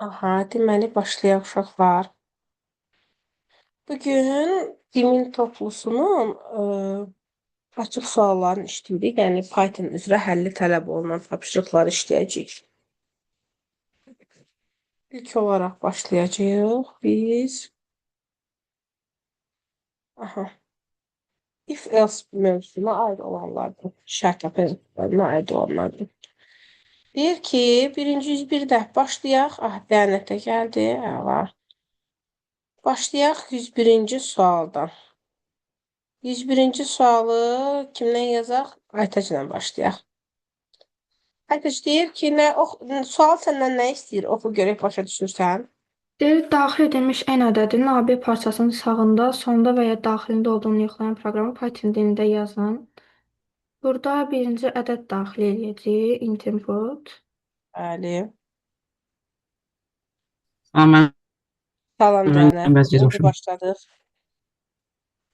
Aha, deməli başlayaq uşaqlar. Bugün Dimin toplusunun açıq suallarını işləyirik. Yəni Python üzrə həlli tələb olunan tapşırıqları işləyəcəyik. İlk olaraq başlayacağıq biz. Aha, if else mövzusuna aid olanlardır. Şərt operatorlarına aid olanlardır. Deyir ki, birinci 101-də başlayaq. Ah, lənətə gəldi. Əla. Başlayaq 101-ci sualdan. 101-ci sualı kimdən yazaq? Aytəclə başlayaq. Aytac deyir ki, sual səndən nə istəyir? Oxu görək başa düşürsən. Daxil edilmiş ən ədədin AB parçasının sağında, sonunda və ya daxilində olduğunu yoxlayan proqramı Python dilində yazın. Burada birinci ədəd daxil edəcəyik, int input. Bəli. Amma Salam mən Cənab. bəs İndi yazmışım. başladıq.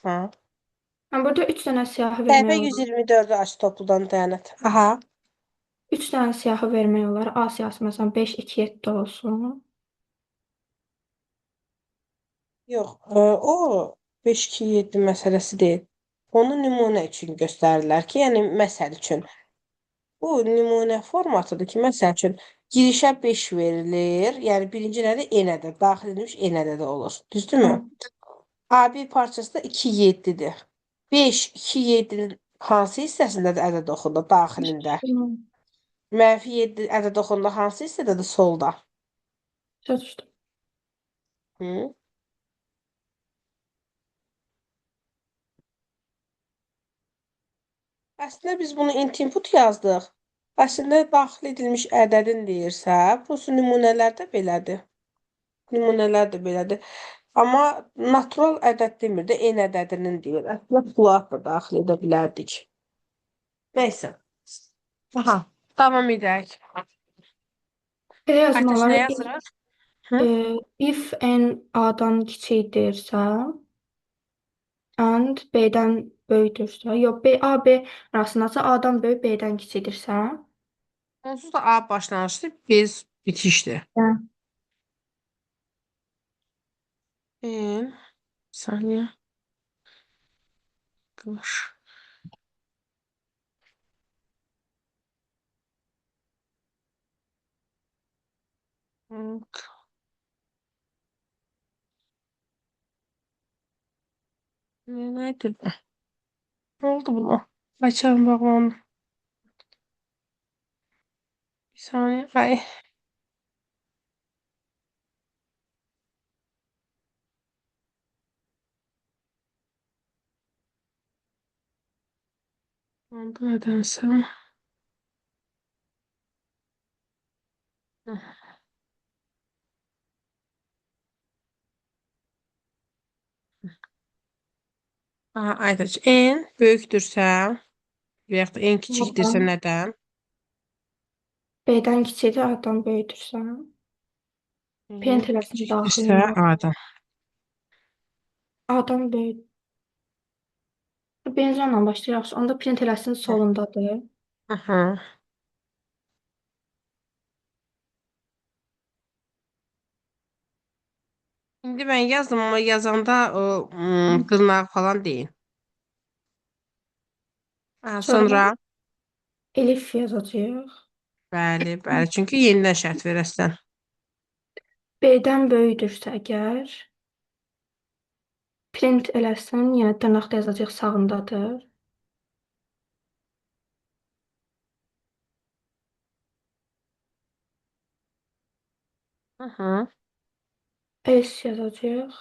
Ha. Burada 3 dənə siyahı Səhifə vermək olar. 124-ü aç topludan dayanət. Aha. 3 dənə siyahı vermək olar. A siyahısı məsələn 5, 2, 7 olsun. Yox, o 5-2-7 məsələsi deyil. Onu nümunə üçün göstərirlər ki, yəni məsəl üçün. Bu nümunə formatıdır ki, məsəl üçün girişə 5 verilir. Yəni birinci nədir? N ədəd. Daxil edilmiş N ədədi olur. Düzdürmü? A1 parçası da 2, 7-dir. 5, 2, 7-nin hansı hissəsindədir ədəd oxunda? Daxilində. Mənfi 7 ədəd oxunda hansı hissədədir? Solda. Çalışdım. Hı? Əslində biz bunu int input yazdıq. Əslində daxil edilmiş ədədin deyirsə, bu nümunələrdə belədir. Nümunələr də belədir. Amma natural ədəd demir də, n ədədinin deyir. Əslində float da daxil edə bilərdik. Nəysə. Aha, davam edək. Belə Aytaç, nə yazmaları yazırıq? Hı? if n A-dan kiçikdirsə and B-dən böyükdürsə, yox, B, A, B arasındakı A-dan böyük, B-dən kiçikdirsə, Onsuz da A başlanışdır, biz bitişdir. yəni N saniyə. Qış. Nədir bu? Ne oldu buna? Açalım bağlandı. Bir saniye. Ay. Oldu nedense. Hı. Aha, Aytaç. En böyükdürsə veyahut da en kiçikdirsə A-dan nədən? B-dən kiçikdir, A-dan böyükdürsə, En parent eləsin kiçikdirsə daxilində, A'dan. A-dan böyük. Birinci ondan başlayaq. Onda print eləsin solundadır. Aha. Şimdi ben yazdım ama yazanda o dırnak falan değil. Ha, Sonra sonra elif yazacağıq. bəli, bəli. Çünki yenidən şərt verəsən. B-dən böyükdürsə əgər, print eləsin, yəni dırnaqda yazacaq sağındadır. Aha. S yazacaq.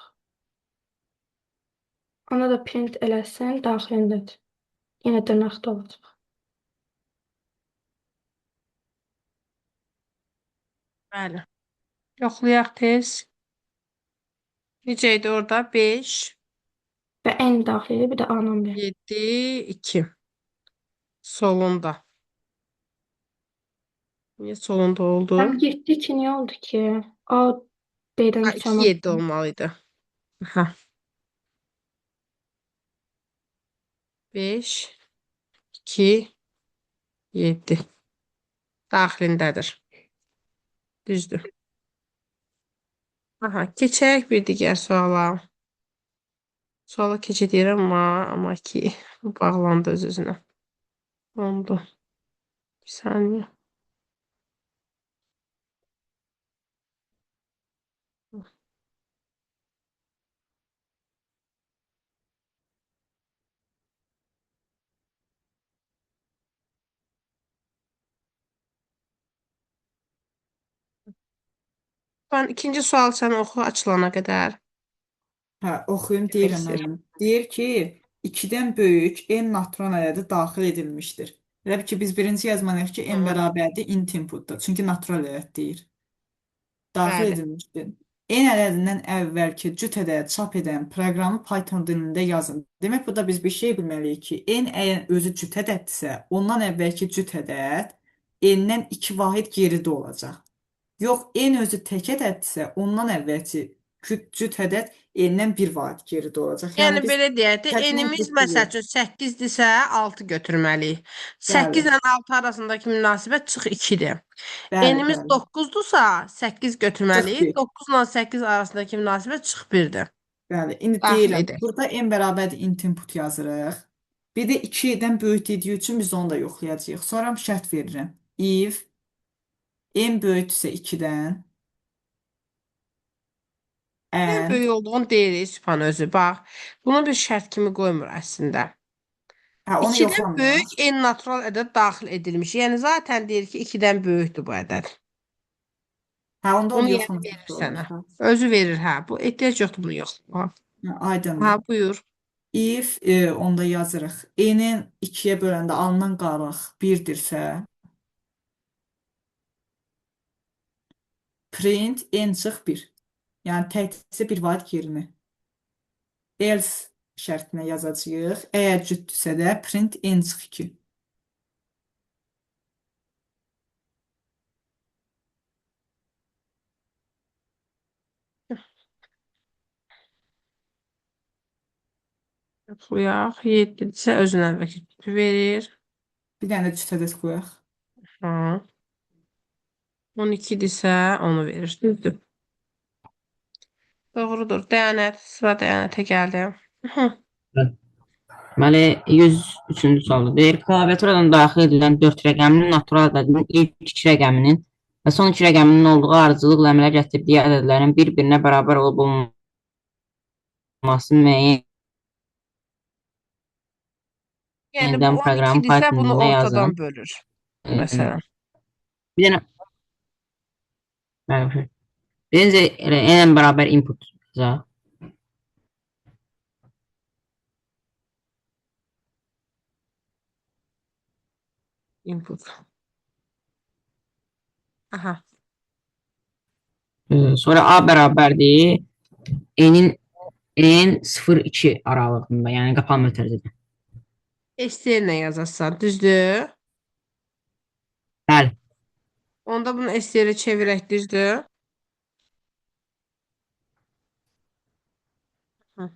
Ona da print eləsin, daxilindədir. Yenə dırnaqda olacaq. Bəli. Yoxlayaq tez. Necə idi orada? 5, Və n daxili, bir də A-nan B. 7, 2. Solunda. Niye solunda oldu? Həm 7 ki, niyə oldu ki? A B-dən Ha, kiçik 2, amma 7 olmalıydı. Aha. 5, 2, 7. Daxilindədir. Düzdür. Aha, keçək bir digər suala. Suala keçidirəm amma ki bağlandı öz-özünə. Oldu. Bir saniye. Ben ikinci sual sen oku açılana kadar. Hə, oxuyum Demək deyirəm istəyirəm. mənim. Deyir ki, 2-dən böyük n natron ədədi daxil edilmişdir. Elə bil ki, biz birinci yazmalıyıq ki, n Hı, bərabərdir int inputda. Çünki natron ədəd deyir. Daxil bəli. edilmişdir. N ədədindən əvvəlki cüt ədəd çap edən proqramı Python dilində yazın. Demək, burada biz bir şey bilməliyik ki, n əgər özü cüt ədəddirsə, ondan əvvəlki cüt ədəd n-dən 2 vahid geridə olacaq. Yox, n özü tək ədəddirsə, ondan əvvəlki cüt ədəd n-dən 1 vahid geridə olacaq. Yəni Yəni biz belə deyək də, təkrar enimiz getdik. məsəl üçün 8-dirsə 6 götürməliyik. Bəli, 8 ilə 6 arasındakı münasibət çıx 2-dir. bəli, Enimiz bəli. 9-dursa 8 Çıx götürməliyik. 1. 9 ilə 8 arasındakı münasibət çıx 1-dir. Bəli, indi Daxil deyirəm. edək. Burada n bərabərdir int input yazırıq. Bir də 2-dən böyük dediyi üçün biz onu da yoxlayacağıq. Sonra şərt verirəm. If n böyükdürsə 2-dən, Ən and, böyük olduğunu deyirik Sübhan özü. Bax, bunu bir şərt kimi qoymur əslində. hə, onu 2-dən yoxlamıyor. böyük en natural ədəd daxil edilmiş. Yəni zaten deyir ki 2-dən böyükdür bu ədəd. Hə, onda onu Bunu yəni yoxlamaq verir olar. sənə. Hə. Özü verir, hə. Bu ehtiyac yoxdur bunu yoxlamağa. Hə, Ha, aydındır. buyur. If onda yazırıq. N-in 2-yə böləndə alınan qaraq 1-dirsə, print n çıx 1. Yəni təkcə bir vahid yerini. Else şərtinə yazacağıq. Əgər cütdürsə də print n çıx 2. Yoxlayaq. 7-dirsə özünə vəkil verir. Bir dənə də cüt ədəd qoyaq. Ha. 12-dirsə onu verir. Düzdür. Doğrudur. Dəyanət. Sıra dəyanətə gəldi. Hı. Deməli, 103-cü sualda deyir, klaviaturadan daxil edilən 4 rəqəminin natural ədədinin ilk 2 rəqəminin və son 2 rəqəminin olduğu ardıcıllıqla əmələ gətirdiyi ədədlərin bir-birinə bərabər olub olmaması müəyyən Yəni bu edən proqramı 12-dirsə Python bunu dilində yazın. ortadan bölür. Məsələn. Bir dənə bəli, birinci elə n bərabər input yazacaq. Input. Aha. Sonra a bərabərdir n-in n-0-2 aralığında, yəni qapanma mötərizədə. STR-lə yazacaqsan, düzdür? Bəli. Onda bunu STR-ə çevirək, düzdür? Hı.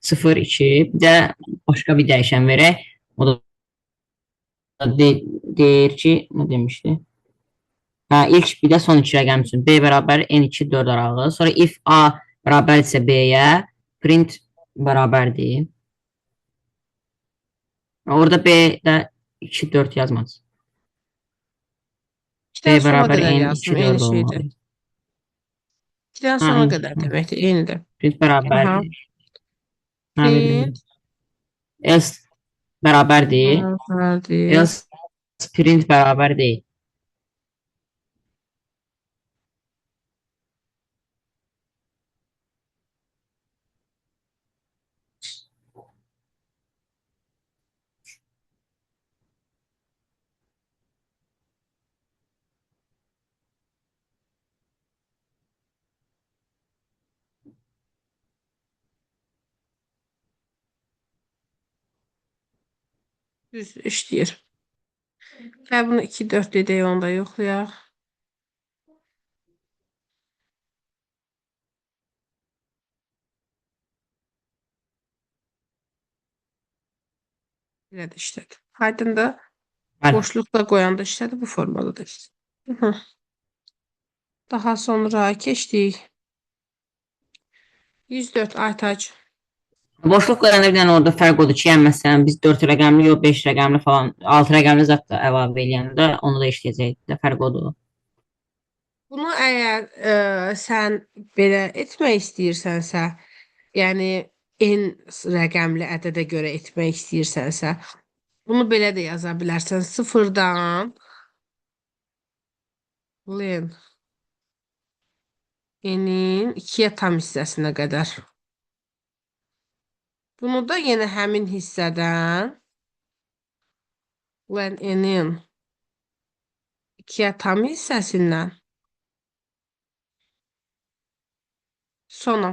0-2 bir də başqa bir dəyişən verək. O da deyir ki, nə demişdi? Hə, ilk bir də son 2 rəqəm üçün b bərabər n2 4 aralığı. Sonra if a bərabərdirsə b-yə, print bərabərdir. Orada b-də 2 4 yazmaz. B 2-dən sona bərabər qədər n2 yazsın, eyni 4 şeydir. olmalı. 2-dən Hə, sona n2. qədər deməkdir, eynidir. Print Aha. bərabərdir. Hə, bildim. Print Else bərabərdir. bərabərdir. Else print bərabər deyil. Düz işləyir. Hə, bunu 2 4 dedək, onu da yoxlayaq. Belə də işlədi. Aydındır. Bəli. Boşluqla qoyanda işlədir bu formadadır. Hı. Daha sonra keçdik. 104 Aytac. Boşluq qoyanda bir dənə orada fərq odur ki, yəni məsələn biz 4 rəqəmli yox 5 rəqəmli falan 6 rəqəmli zət da əlavə eləyəndə onu da işləyəcək. Fərq odur. Bunu əgər sən belə etmək istəyirsənsə, yəni n rəqəmli ədədə görə etmək istəyirsənsə, bunu belə də yaza bilərsən. Sıfırdan len n-in 2-yə tam hissəsinə qədər. Bunu da yenə həmin hissədən len n-in 2-yə tam hissəsindən sona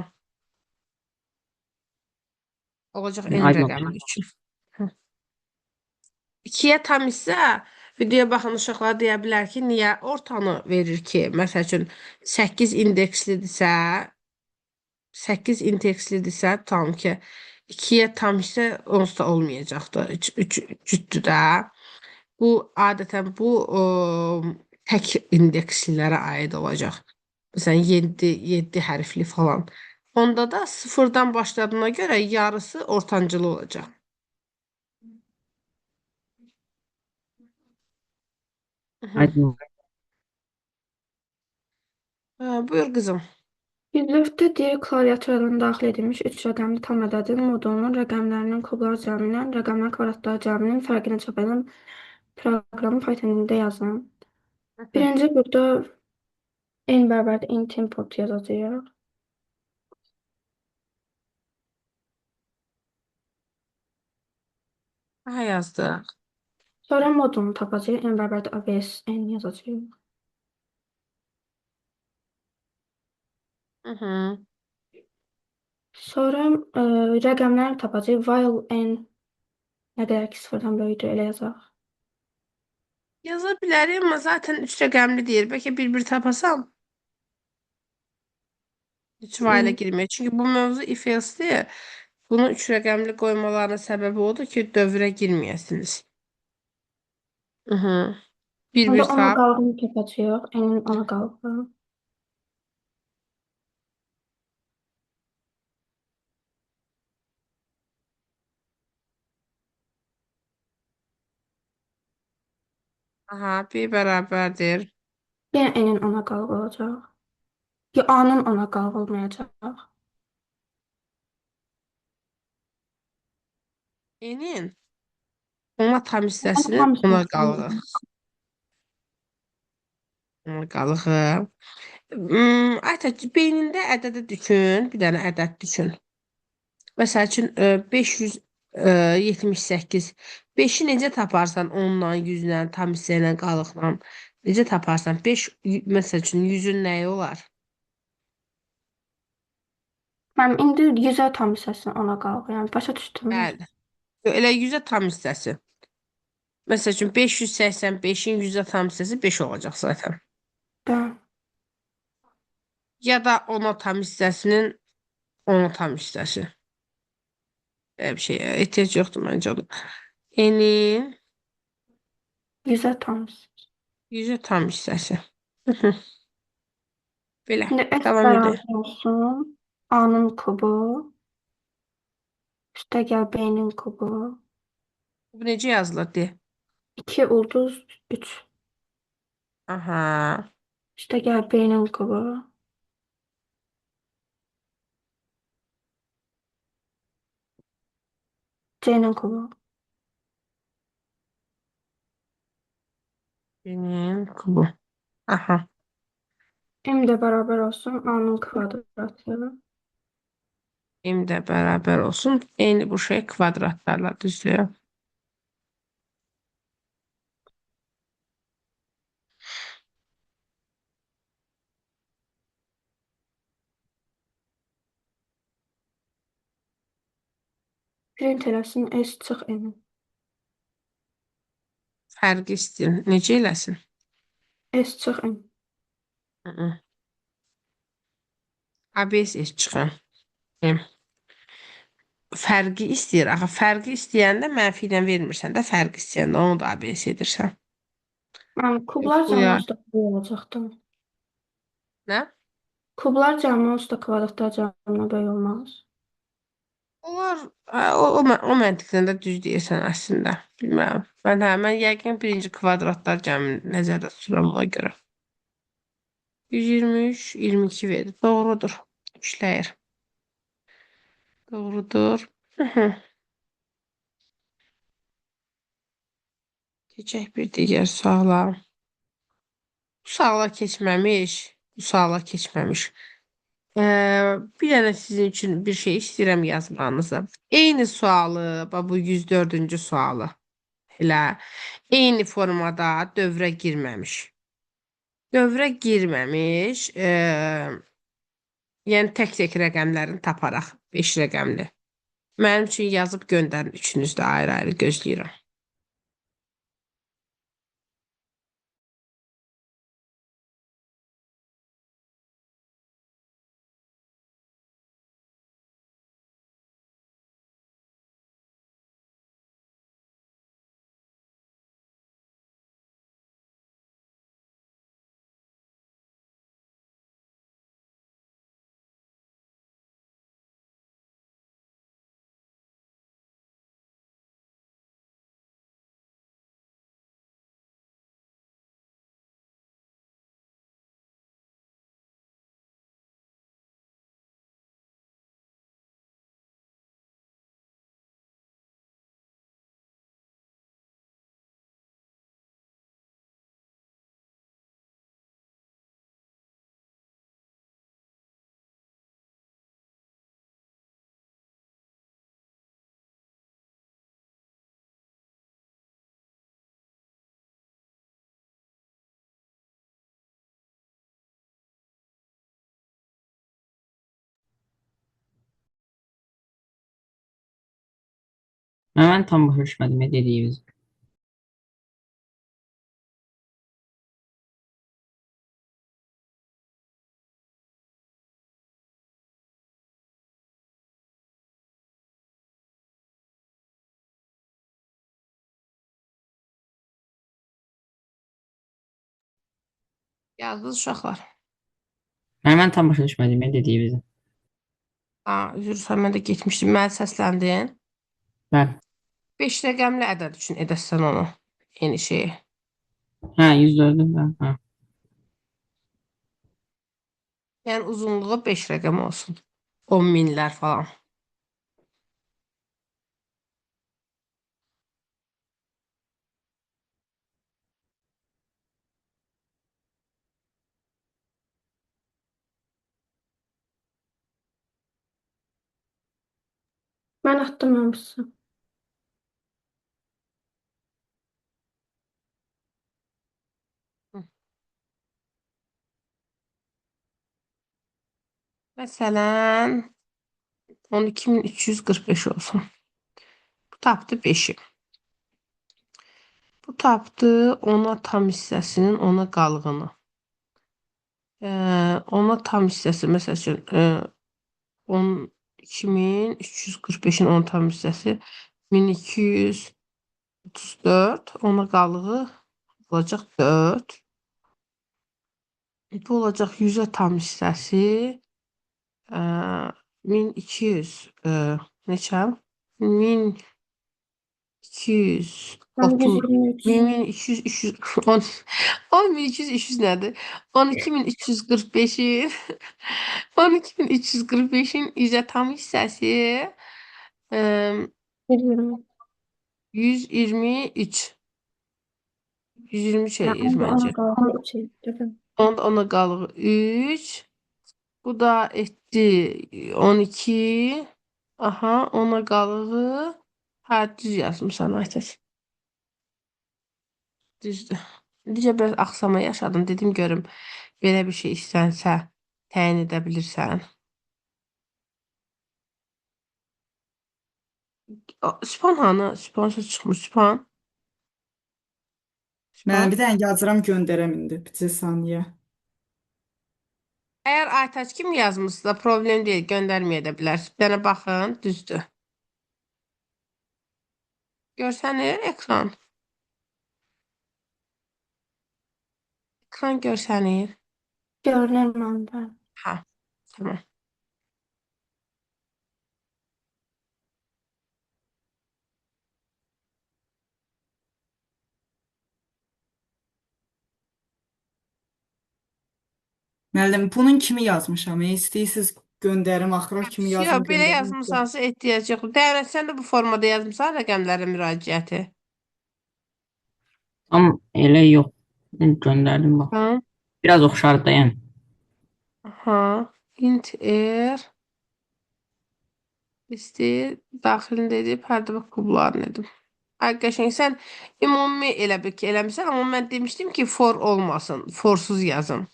olacaq n Aydın oldu. rəqəmi üçün. 2-yə tam hissə videoya baxan uşaqlar deyə bilər ki, niyə ortanı verir ki? Məsəl üçün 8 indekslidirsə, 8 indekslidirsə, tutalım ki, 2-yə tam hissə onsuz da olmayacaqdır. 3 cütdür də. Bu adətən bu tək indekslilərə aid olacaq. Məsələn 7 hərfli falan. Onda da sıfırdan başladığına görə yarısı ortancılı olacaq. Aydın oldu. Buyur qızım. 104-də deyir klaviaturadan daxil edilmiş 3 rəqəmli tam ədədin modulunun rəqəmlərinin kublar cəmindən rəqəmlər kvadratları cəminin fərqini çap edən proqramı Python dilində yazın. Birinci burada n bərabərdir int input yazacağıq. Aha yazdıq. Sonra modulunu tapacağıq. n bərabərdir abs n yazacağıq. Sonra rəqəmləri tapacağıq. While n nə qədər ki sıfırdan böyükdür elə yazaq. Yaza bilərim, amma zaten 3 rəqəmli deyir. Bəlkə bir tapasam. Heç vayla girmir. Çünki bu mövzu if else-dir. Bunu 3 rəqəmli qoymalarının səbəbi odur ki, dövrə girməyəsiniz. Bir Onda ona tap. qalığını tapacağıq. N-in ona qalığı. Aha, bir bərabərdir. Yenə n-in ona qalığı olacaq. Ya A-nın ona qalığı olmayacaq. N-in ona tam Ama hissəsinin tam ona hissəsini qalığı. Ona qalığı. Aytac, beynində ədədi düşün. Bir dənə ədəd düşün. Məsəl üçün 578. 5-i necə taparsan 10-la, 100-lə, tam hissə ilə, qalıqla? Necə taparsan? 5 məsəl üçün 100-ün nəyi olar? Mən indi 100-ə tam hissəsini ona qalığı. Yəni başa düşdüm. Bəli. Elə 100-ə tam hissəsi. Məsəl üçün 585-in 100-ə tam hissəsi 5 olacaq zaten. Bəli. Ya da 10-a tam hissəsinin 10-a tam hissəsi. Belə bir şeyə ehtiyac yoxdur məncə onun. N-in 100-ə tam hissəsi. 100-ə tam hissəsi. Belə. İndi S Davam edək. bərabər olsun. A-nın kubu. Üstə gəl B-nin kubu. Bu necə yazılır deyə. 2 ulduz 3. Aha. Üstə gəl B-nin kubu. C-nin kubu. Benim kubu. Aha. M də bərabər olsun A-nın kvadratı. M də bərabər olsun. Eyni bu şey kvadratlarla düzlüyor. Print eləsin S çıx M. Fərqi istəyir. Necə eləsin? S çıx M. ABS çıxın. M. fərqi istəyir. Axı fərqi istəyəndə mənfi ilə vermirsən də fərqi istəyəndə onu da ABS edirsən. Kublar Bu cəmi ya üstə kvadrat olacaqdı. nə? Kublar cəmi üstə kvadratlar cəminə böyük olmaz. Onlar o məntiqdən də düz deyirsən əslində. Bilmirəm. Mən yəqin birinci kvadratlar cəmi nəzərdə tuturam ona görə. 123, 22 verir. Doğrudur. İşləyir. Doğrudur. Keçək bir digər suala. Bu suala keçməmiş. Bu suala keçməmiş. Bir dənə sizin üçün bir şey istəyirəm yazmanızı. Eyni sualı, bu 104-cü sualı. Elə eyni formada dövrə girməmiş. Dövrə girməmiş, yəni tək-tək rəqəmlərini taparaq 5 rəqəmli. Mənim üçün yazıb göndərin üçünüz də ayrı-ayrı gözləyirəm. Mən tam başa düşmədim nə dediyiniz. Yazdınız uşaqlar. Mən tam başa düşmədim nə dediyiniz. Üzr istəyirəm, mən də getmişdim. Məni səsləndin. Bəli. 5 rəqəmli ədəd üçün edəsən onu. Yeni şeyi. Hə, 104-ü bəli. Hə. Yəni uzunluğu 5 rəqəm olsun. 10 minlər falan. Mən atdım hamısı. Məsələn, 12345 olsun. Bu tapdı 5-i. Bu tapdı ona tam hissəsinin ona qalığını. Ona tam hissəsi məsəl üçün 12345-in 10 tam hissəsi 1234. Ona qalığı olacaq 4. Bu olacaq 100-ə tam hissəsi 1200 neçə? 1230 Mən 123. 1200 300 10200 300 nədir? 12345-in 12345-in 100-ə tam hissəsi 120. 123. 123 Ya eləyir onda məncə. ona qaldı 3 dedim. Onda ona qalığı 3. Bu da etdi 12. Aha, ona qalığı düz yazmışsan Aytəş. Düzdür. Necə biraz axsama yaşadım. Dedim görüm belə bir şey istənsə təyin edə bilirsən. Sübhan hanı? Sübhan çıxmış. Sübhan. Mən Sübhan. bir dənə yazıram göndərəm indi. Bir saniyə. Əgər Aytaç kim yazmışsa problem deyil, göndərməyə də bilər. Bir dənə baxın, düzdür. Görsənir ekran. Ekran görsənir. Görünür məndə. Ha, tamam. Müəllim, bunun kimi yazmışam. İstəyirsiniz göndərim, axıra kimi Ya yazım, belə göndərim. yazmısansa ehtiyac yox. Dəvət sən də bu formada yazmısan rəqəmlərə müraciəti. Tam elə yox. Göndərdim bax. Ha? Biraz oxşardı da yəni. Aha. Int R istəyir daxilində edib hərdə bax kublarını edim. Ay qəşəng sən ümumi elə bil ki eləmisən amma mən demişdim ki for olmasın. Forsuz yazın.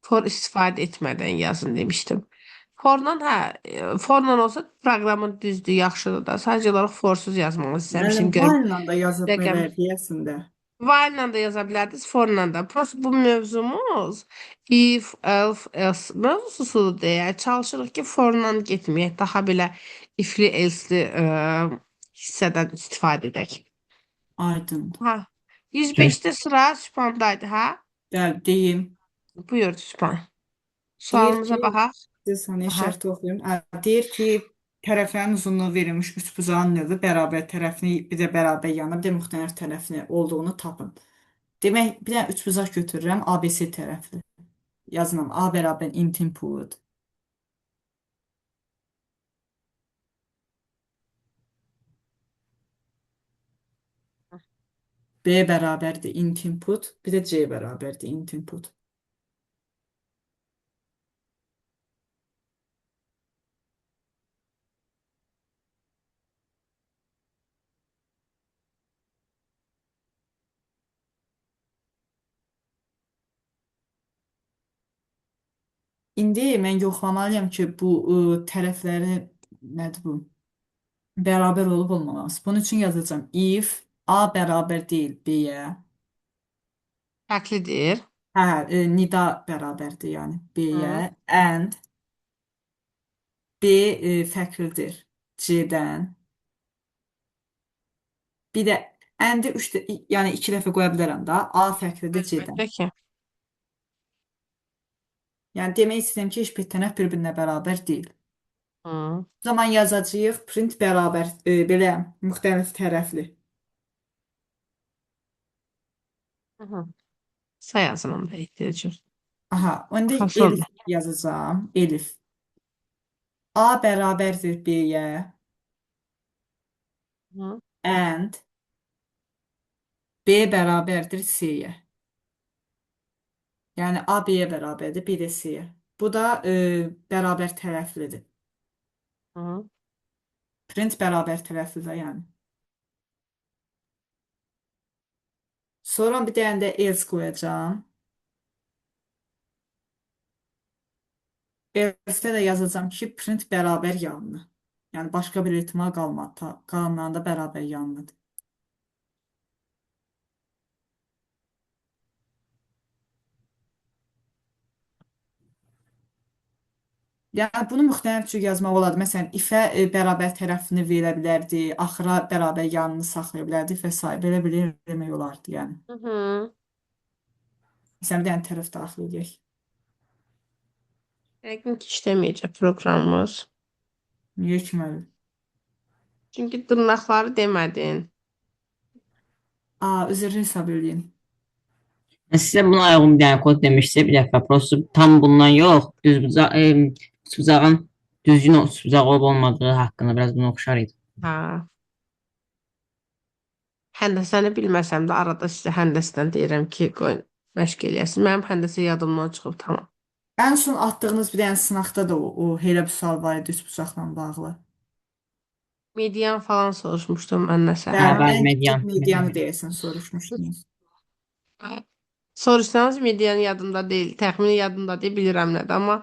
For istifadə etmədən yazın demişdim. Forla hə, forla olsa proqramın düzdür, yaxşıdır da. Sadəcə olaraq forsuz yazmanızı Müəllim, istəmişdim görüm. while-la da yazıb Rəqəm. belə deyəsində. While-la da yaza bilərdiniz, for-la da. Prosta bu mövzumuz if, else mövzusudur deyə çalışırıq ki, for-la getməyək. Daha belə if-li, else-li hissədən istifadə edək. Aydın. Ha. 105-də sıra Sübhandaydı, hə? Bəli, deyim. Buyur Sübhan. Deyir Sualımıza ki, baxaq. bir saniyə Aha. şərti oxuyum. Deyir ki, tərəflərin uzunluğu verilmiş üçbucağın növü bərabər tərəfini, bir də bərabər yanı, bir də müxtəlif tərəfini olduğunu tapın. Demək, bir dənə üçbucaq götürürəm, ABC tərəfli. Yazıram, A bərabər int input. B bərabərdir int input, bir də C bərabərdir int input. İndi mən yoxlamalıyam ki, bu tərəfləri nədir bu? Bərabər olub olmaması. Bunun üçün yazacağam if A bərabər deyil B-yə. Fərqlidir. Hə, nida bərabərdir yəni B-yə. Hı. And B fərqlidir C-dən. Bir də and-i yəni 2 dəfə qoya bilərəm da. A fərqlidir C-dən. Peki. Yəni demək istəyirəm ki, heç bir tərəf bir-birinə bərabər deyil. Hı. O zaman yazacağıq print bərabər belə müxtəlif tərəfli. Hı. Say yazın da ehtiyac yox. Aha, onda Aha, sonra. elif yazacağım. Elif. A bərabərdir B-yə. Hı. And B bərabərdir C-yə. Yəni A B-yə bərabərdir, B də C-yə. Bu da bərabər tərəflidir. Hı. Print bərabər tərəflidir yəni. Sonra bir dənə də else qoyacağım. Else-də də yazacağım ki, print bərabər yanlı. Yəni başqa bir ehtimal qalmadı. Qalanlarında bərabər yanlıdır. Yəni bunu müxtəlif cür yazmaq olardı. Məsələn, if-ə bərabər tərəfini verə bilərdi, axıra bərabər yanını saxlaya bilərdi və s. Belə eləmək olardı yəni. Hı hı. Məsələn, bir dənə tərəf daxil edək. Yəqin ki işləməyəcək proqramımız. Niyə etməli? Çünki dırnaqları demədin. Üzr hesab edin. Sizə buna uyğun bir dənə kod demişsə bir dəfə prosta tam bundan yox, düzbucağın düzgün düzbucaq olub olmadığı haqqında biraz buna oxşar idi. Hə. Həndəsəni bilməsəm də arada sizə həndəsdən deyirəm ki, qoyun məşq eləyəsiniz. Mənim həndəsə yadımdan çıxıb tamam. Ən son atdığınız bir dənə sınaqda da o elə bir sual var idi üçbucaqla bağlı. Median falan soruşmuşdum mən nəsə. Bəli, bəli, ən median. kiçik medianı deyəsən soruşmuşdunuz. Soruşsanız median yadımda deyil, təxmini yadımda deyil, bilirəm nədir, amma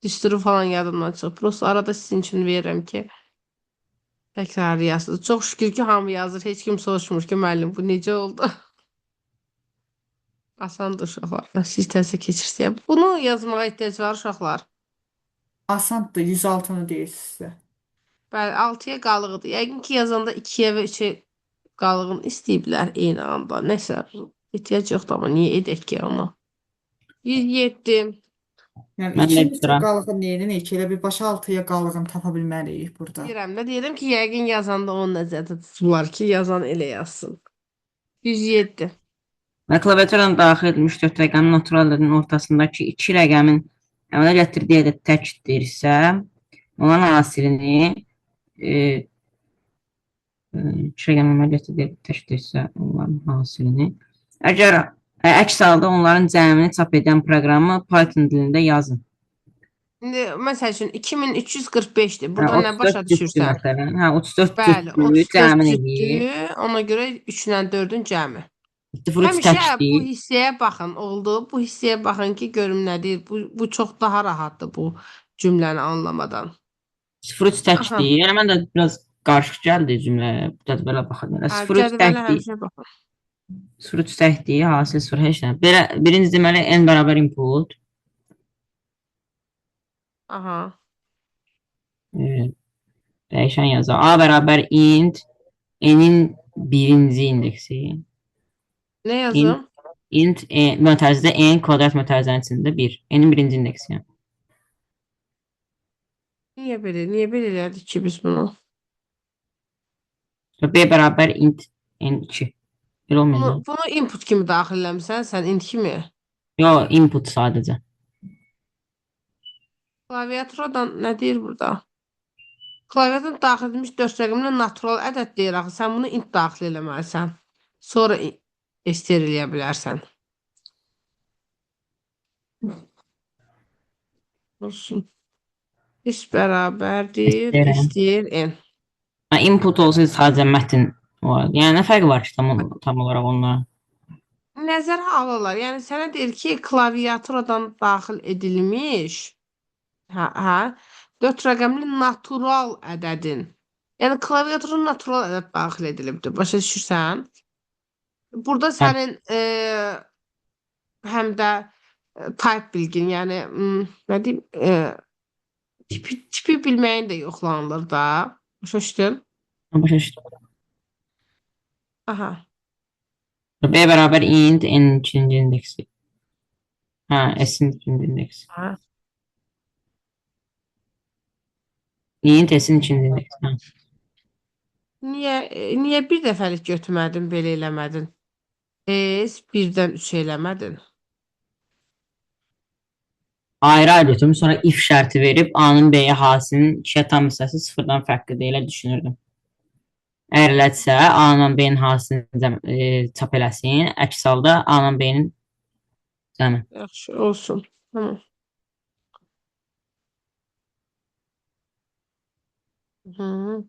düsturu falan yadımdan çıxıb. Prosta arada sizin üçün verirəm ki, təkrarlayasınız. Çox şükür ki, hamı yazır. Heç kim soruşmur ki, müəllim, bu necə oldu? Asandır uşaqlar. Siz təzə keçirsiniz. Bunu yazmağa ehtiyac var uşaqlar. Asandır, 106-nı deyir sizə. Bəli, 6-ya qalıqdır. Yəqin ki, yazanda 2-yə və 3-ə qalığın istəyiblər eyni anda. Nəsə, ehtiyac yoxdur amma niyə edək ki onu? 107. Yəni Mən də 2 litre bitirəm. qalığın neyini ki, elə bir başa altıya qalığını tapa bilməliyik burada. Deyirəm də, deyirəm ki, yəqin yazanda onu nəzərdə tuturlar ki, yazan elə yazsın. 107. Və klaviaturadan daxil edilmiş 4 rəqəmin natural ədədin ortasındakı 2 rəqəmin əmələ gətirdiyi ədəd təkdirsə, onların hasilini 2 rəqəmin əmələ gətirdiyi ədəd təkdirsə, onların hasilini əgər əks halda onların cəmini çap edən proqramı Python dilində yazın. İndi məsəl üçün 2345-dir. Burada nə 34 başa cütdür düşürsən? məsələn. 34 Bəli, cütdür 34 cəmin eləyir. cütdür. Ona görə 3 ilə 4-ün cəmi. 0 Həmişə bu təkdir. hissəyə baxın, oldu. Bu hissəyə baxın ki, görüm nə deyir. Bu çox daha rahatdır bu cümləni anlamadan. 0 Aha. təkdir. Yəni mən də biraz qarışıq gəldi cümləyə. Cədvələ baxın. 0 Cədvələ təkdir. həmişə baxın. 0 təkdir. Hasil 0 heç nə. Belə birinci deməli n bərabər input. Aha. Dəyişən yazaq. A bərabər int n-in birinci indeksi. Nə yazım? Int mötərizədə n kvadrat mötərizənin içində 1. N-in birinci indeksi. Niyə belə elədik ki biz bunu? B bərabər int n2. Belə olmuyor. Bunu input kimi daxil eləmisən, sən int kimi. Yox, input sadəcə. Klaviaturadan nə deyir burada? Klaviaturadan daxil edilmiş 4 rəqəmlə natural ədəd deyir axı. Sən bunu int daxil eləməlisən. Sonra ester eləyə bilərsən. Olsun. X bərabərdir, İstəyirəm. istəyir n. Input olsaydı sadəcə mətn var. Yəni nə fərqi var ki tam olaraq onlara? Nəzərə alırlar. Yəni sənə deyir ki, klaviaturadan daxil edilmiş 4 rəqəmli natural ədədin. Yəni klaviaturun natural ədəd daxil edilibdir. Başa düşürsən? Burada sənin həm də type bilgin, yəni nə deyim, tipi bilməyin də yoxlanılır da. Başa düşdün? Başa düşdüm. Aha. B bərabər int n ikinci indeksi. S-in ikinci indeksi. Ha. Int S-in ikinci indeksi. Niyə bir dəfəlik götürmədin, belə eləmədin? S 1-dən 3 eləmədin. Ayrı götürüm, sonra if şərti verib A-nın B-yə hasilinin 2-yə tam hissəsi 0-dan fərqlidir elə düşünürdüm. Əgər elədirsə, A-nın B-nin hasilini çap eləsin, əks halda A-nın B-nin cəmi. Yaxşı, olsun. Tamam. Hı.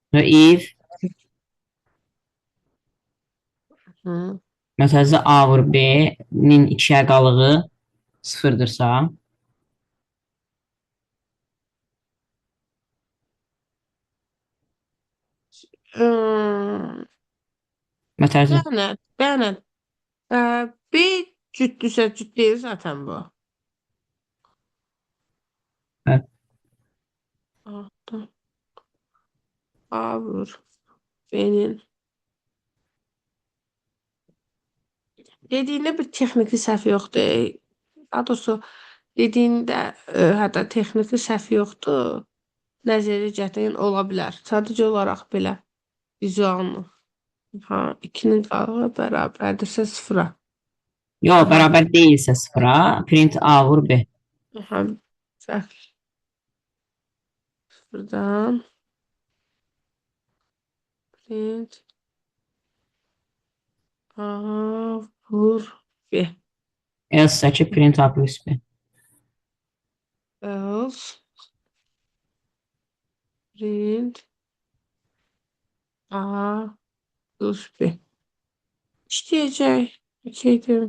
Və if məsələn A vur B-nin 2-yə qalığı 0-dırsa, məsələn Bənət. B cütlüsə cüt deyil zaten bu. Evet. A vur B'nin. Dediyində bir texniki səhv yoxdur. Daha doğrusu dediyində hətta texniki səhv yoxdur. Nəzəri gətirin ola bilər. Sadəcə olaraq belə vizualını. 2-nin qalığı bərabərdirsə 0-a. yox, bərabər deyilsə 0-a, print A vur B. Fərqli. 0-dan print A vur B. Else ki print A plus B. Else print A plus B. İşləyəcək. Okeydir.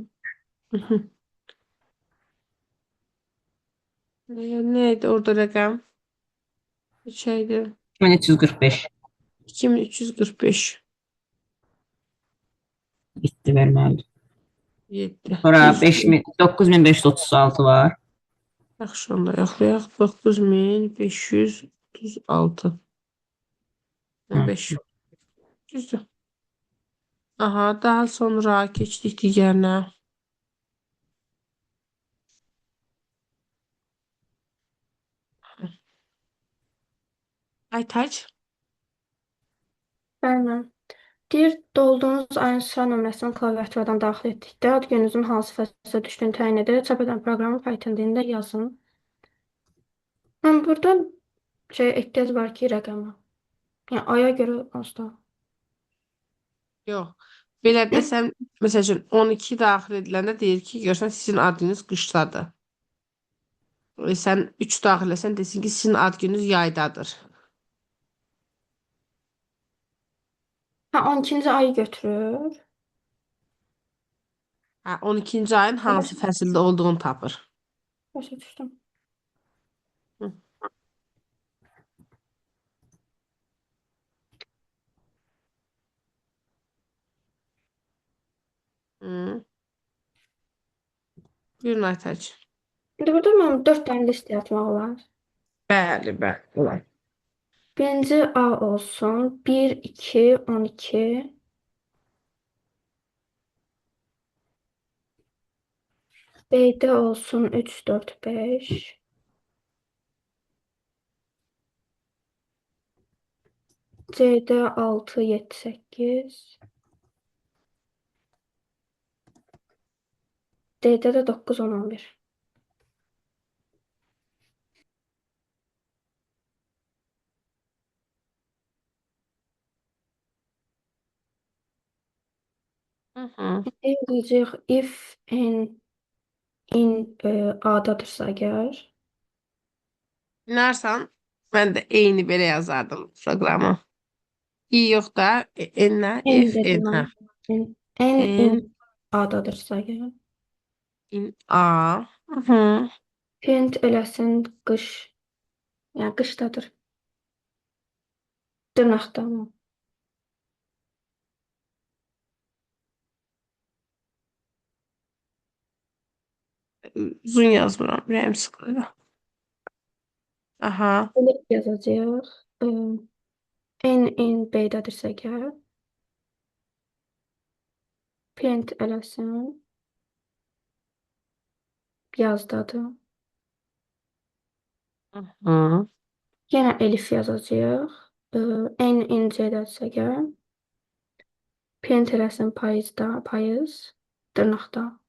Neydi orada rəqəm? Şeydi. 2345 2345. bitdi verməlidir. 7. Sonra 9536 var. Yaxşı, onda yoxlayaq. 9536. Hə. 5. Düzdür. Aha, daha sonra keçdik digərinə. Aytac. Bəli. Deyir, dolduğunuz ayın sıra nömrəsini klaviaturadan daxil etdikdə ad gününüzün hansı fəslə düşdüyünü təyin edərək çap edən proqramı Python dilində yazın. Burada ehtiyac var ki, rəqəmə. Yəni, aya görə onsuz da. Yox. Belə desəm, məsəl üçün 12 daxil ediləndə deyir ki, görsən sizin adınız qışdadır. Sən 3 daxil etsən desin ki, sizin ad gününüz yaydadır. Hə, 12-ci ayı götürür. Hə, 12-ci ayın hansı fəsildə olduğunu tapır. Başa düşdüm. Hı. Hı. Buyurun Aytac. İndi burada mənim 4 dənə list yaratmaq olar. Bəli, bəli. Olar. Birinci A olsun. 1, 2, 12. B'de olsun 3, 4, 5. C'de 6, 7, 8. D'de de 9, 10, 11. Hı hı. Diyecek if in A'dadırsa əgər. İnarsan, mən də eyni belə yazardım proqramı. İ yox da, N-lə, En F, N, dedim hə. ben. En N, A'dadırsa əgər. in, A. Hı hı. Print eləsin qış. Yəni qışdadır. Dırnaqda mı? Uzun yazmıram, ürəyim sıxılır. Aha. Belə yazacağıq. En B'dadırsa əgər. Print eləsin. Yazdadır. Hı. Yenə elif yazacağıq. En C'dadırsa əgər. Print eləsin payızda, payız. Dırnaqda.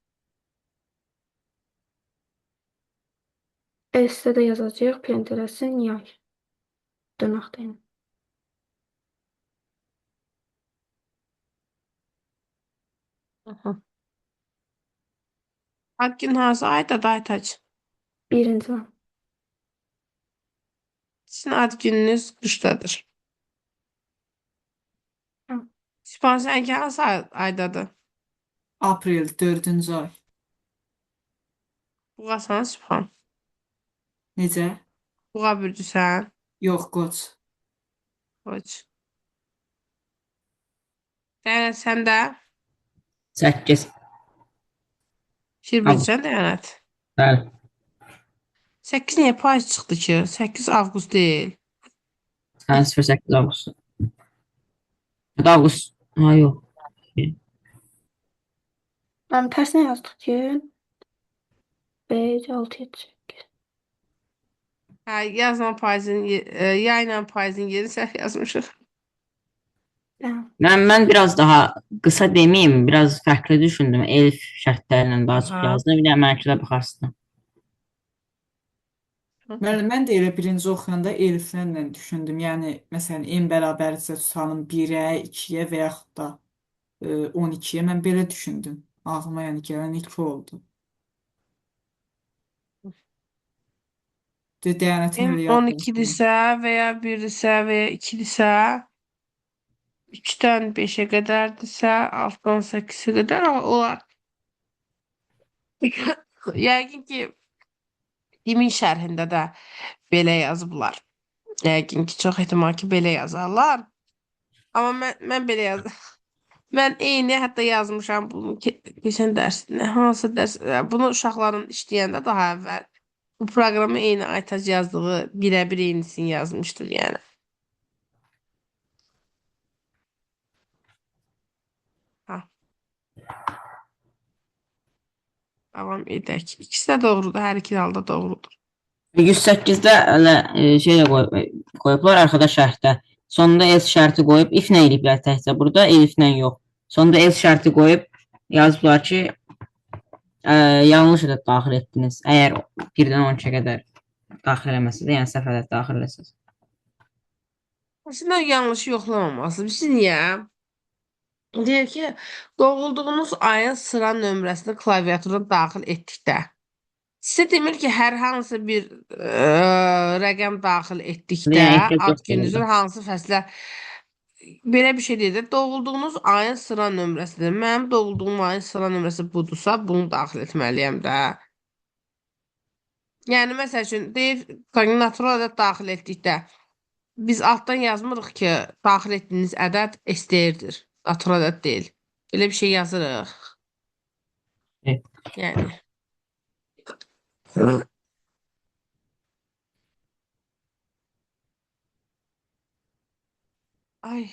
S-də də yazacağıq. Print eləsin yay. Dırnaqda yəni. Hı hı. Ad gün hansı ayda da Aytac? Birinci. Sizin ad gününüz qışdadır. Hə. Sipançınki hansı aydadır? Aprel 4-cü ay. Buğasan Sipan. Necə? Buğa bürcüsən. Yox, qoç. Qoç. Dəyənət sən də 8. şir bürcüsən dəyənət. Bəli. 8 niyə payız çıxdı ki? 8 avqust deyil. Hə, 08 avqust. Ya da avqust. Ha, yox. Mən tərsinə yazdıq ki, 5, 6, 7, 8. Hə, yazma payızın, yayla payızın yeri səhv yazmışıq. Hə. Mən biraz daha qısa deməyim, biraz fərqli düşündüm. Elif şərtləri ilə daha çox Aha. yazdım. Bir də mənimki də baxarsın. Müəllim, mən də elə birinci oxuyanda eliflərlə düşündüm. Yəni, məsələn, en bərabərsə tutalım 1-ə, 2-yə və yaxud da 12-yə. Mən belə düşündüm. Ağlıma yəni gələn ilk o oldu. Dəyənətin En elə yadda. 12-dirsə və ya 1-dirsə və ya 2-dirsə 3-dən 5-ə qədərdirsə 6-dan 8-ə qədər olar. Yəqin ki, imin şərhində də belə yazıblar. Yəqin ki, çox ehtimal ki, belə yazarlar. Amma mən belə yazdım. Mən eyni hətta yazmışam bunu keçən dərsdə. Hansı dərs? Bunu uşaqların işləyəndə daha əvvəl. Bu proqrama eyni Aytac yazdığı birə-bir eynisini yazmışdır yəni. Ha, davam edək. İkisi də doğrudur, hər iki halda doğrudur. 108-də elə şey də qoyublar arxada şərtdə. Sonunda else şərti qoyub if nə eləyiblər təkcə burada, eliflə yox. Sonunda else şərti qoyub yazıblar ki, yanlış ədəd daxil etdiniz. Əgər 1-dən 12-yə qədər daxil eləməsə də, yəni səhv ədəd daxil eləsəz. Aslında yanlışı yoxlamamalısınız. Siz niyə? Deyir ki, doğulduğunuz ayın sıra nömrəsini klaviatura daxil etdikdə. Sizə demir ki, hər hansı bir rəqəm daxil etdikdə Yəni ehtiyac ad yoxdur gününüzün burada. hansı fəslə belə bir şey deyir də, doğulduğunuz ayın sıra nömrəsidir. Mənim doğulduğum ayın sıra nömrəsi budursa, bunu daxil etməliyəm də. Yəni məsəl üçün deyir, natural ədəd daxil etdikdə biz altdan yazmırıq ki, daxil etdiyiniz ədəd STR-dir. Natural ədəd deyil. Belə bir şey yazırıq. Evet. Yəni. Ay.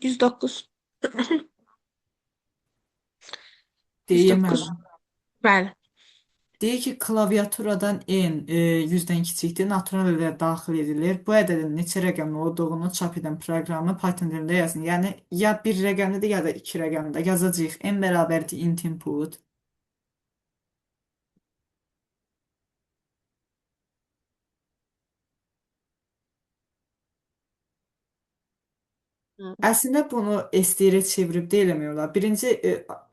109. Deyim 109. müəllim. Bəli. Deyir ki, klaviaturadan n 100-dən kiçikdir, natural ədəd daxil edilir. Bu ədədin neçə rəqəmli olduğunu çap edən proqramı Python dilində yazın. Yəni ya bir rəqəmlidir, ya da iki rəqəmlidir. Yazacağıq n bərabərdir int input. Hı. Əslində bunu STR-ə çevirib də eləmək olar. Birinci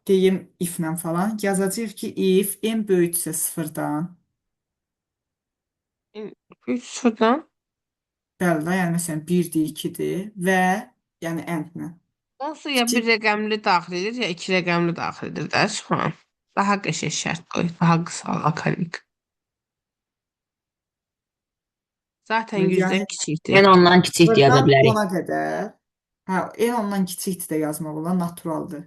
deyim if-lə falan. Yazacağıq ki, if n böyüksə 0-dan. 3 sıfırdan. Bəli, da, yəni məsələn 1-dir, 2-dir və yəni end-lə. Onsuz ya bir rəqəmli daxil edir, ya iki rəqəmli daxil edir də şu an. Daha qəşəng şərt qoy, daha qısa, lakanik. Zaten Yəni 100-dən kiçikdir. Yəni ondan kiçik deyə Sıfırdan bilərik. 10-a qədər. Hə, n ondan kiçikdir də yazmaq olar, naturaldır.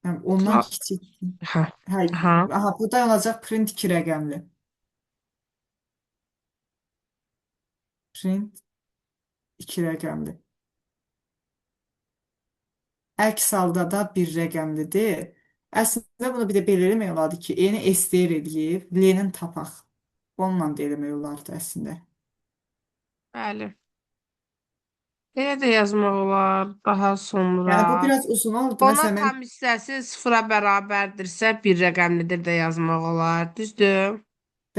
Yəni ondan Natural. kiçikdir. Hə. Hə, Hə. aha, burada olacaq print 2 rəqəmli. Print 2 rəqəmli. Əks halda da bir rəqəmlidir. Əslində bunu bir də belə eləmək olardı ki, n-i STR eləyib, L-nin tapaq. Onunla da eləmək olardı əslində. Bəli. Belə də yazmaq olar daha sonra. Yəni bu biraz uzun oldu. Onun Məsələn, mən tam hissəsi sıfıra bərabərdirsə bir rəqəmlidir də yazmaq olar. Düzdür?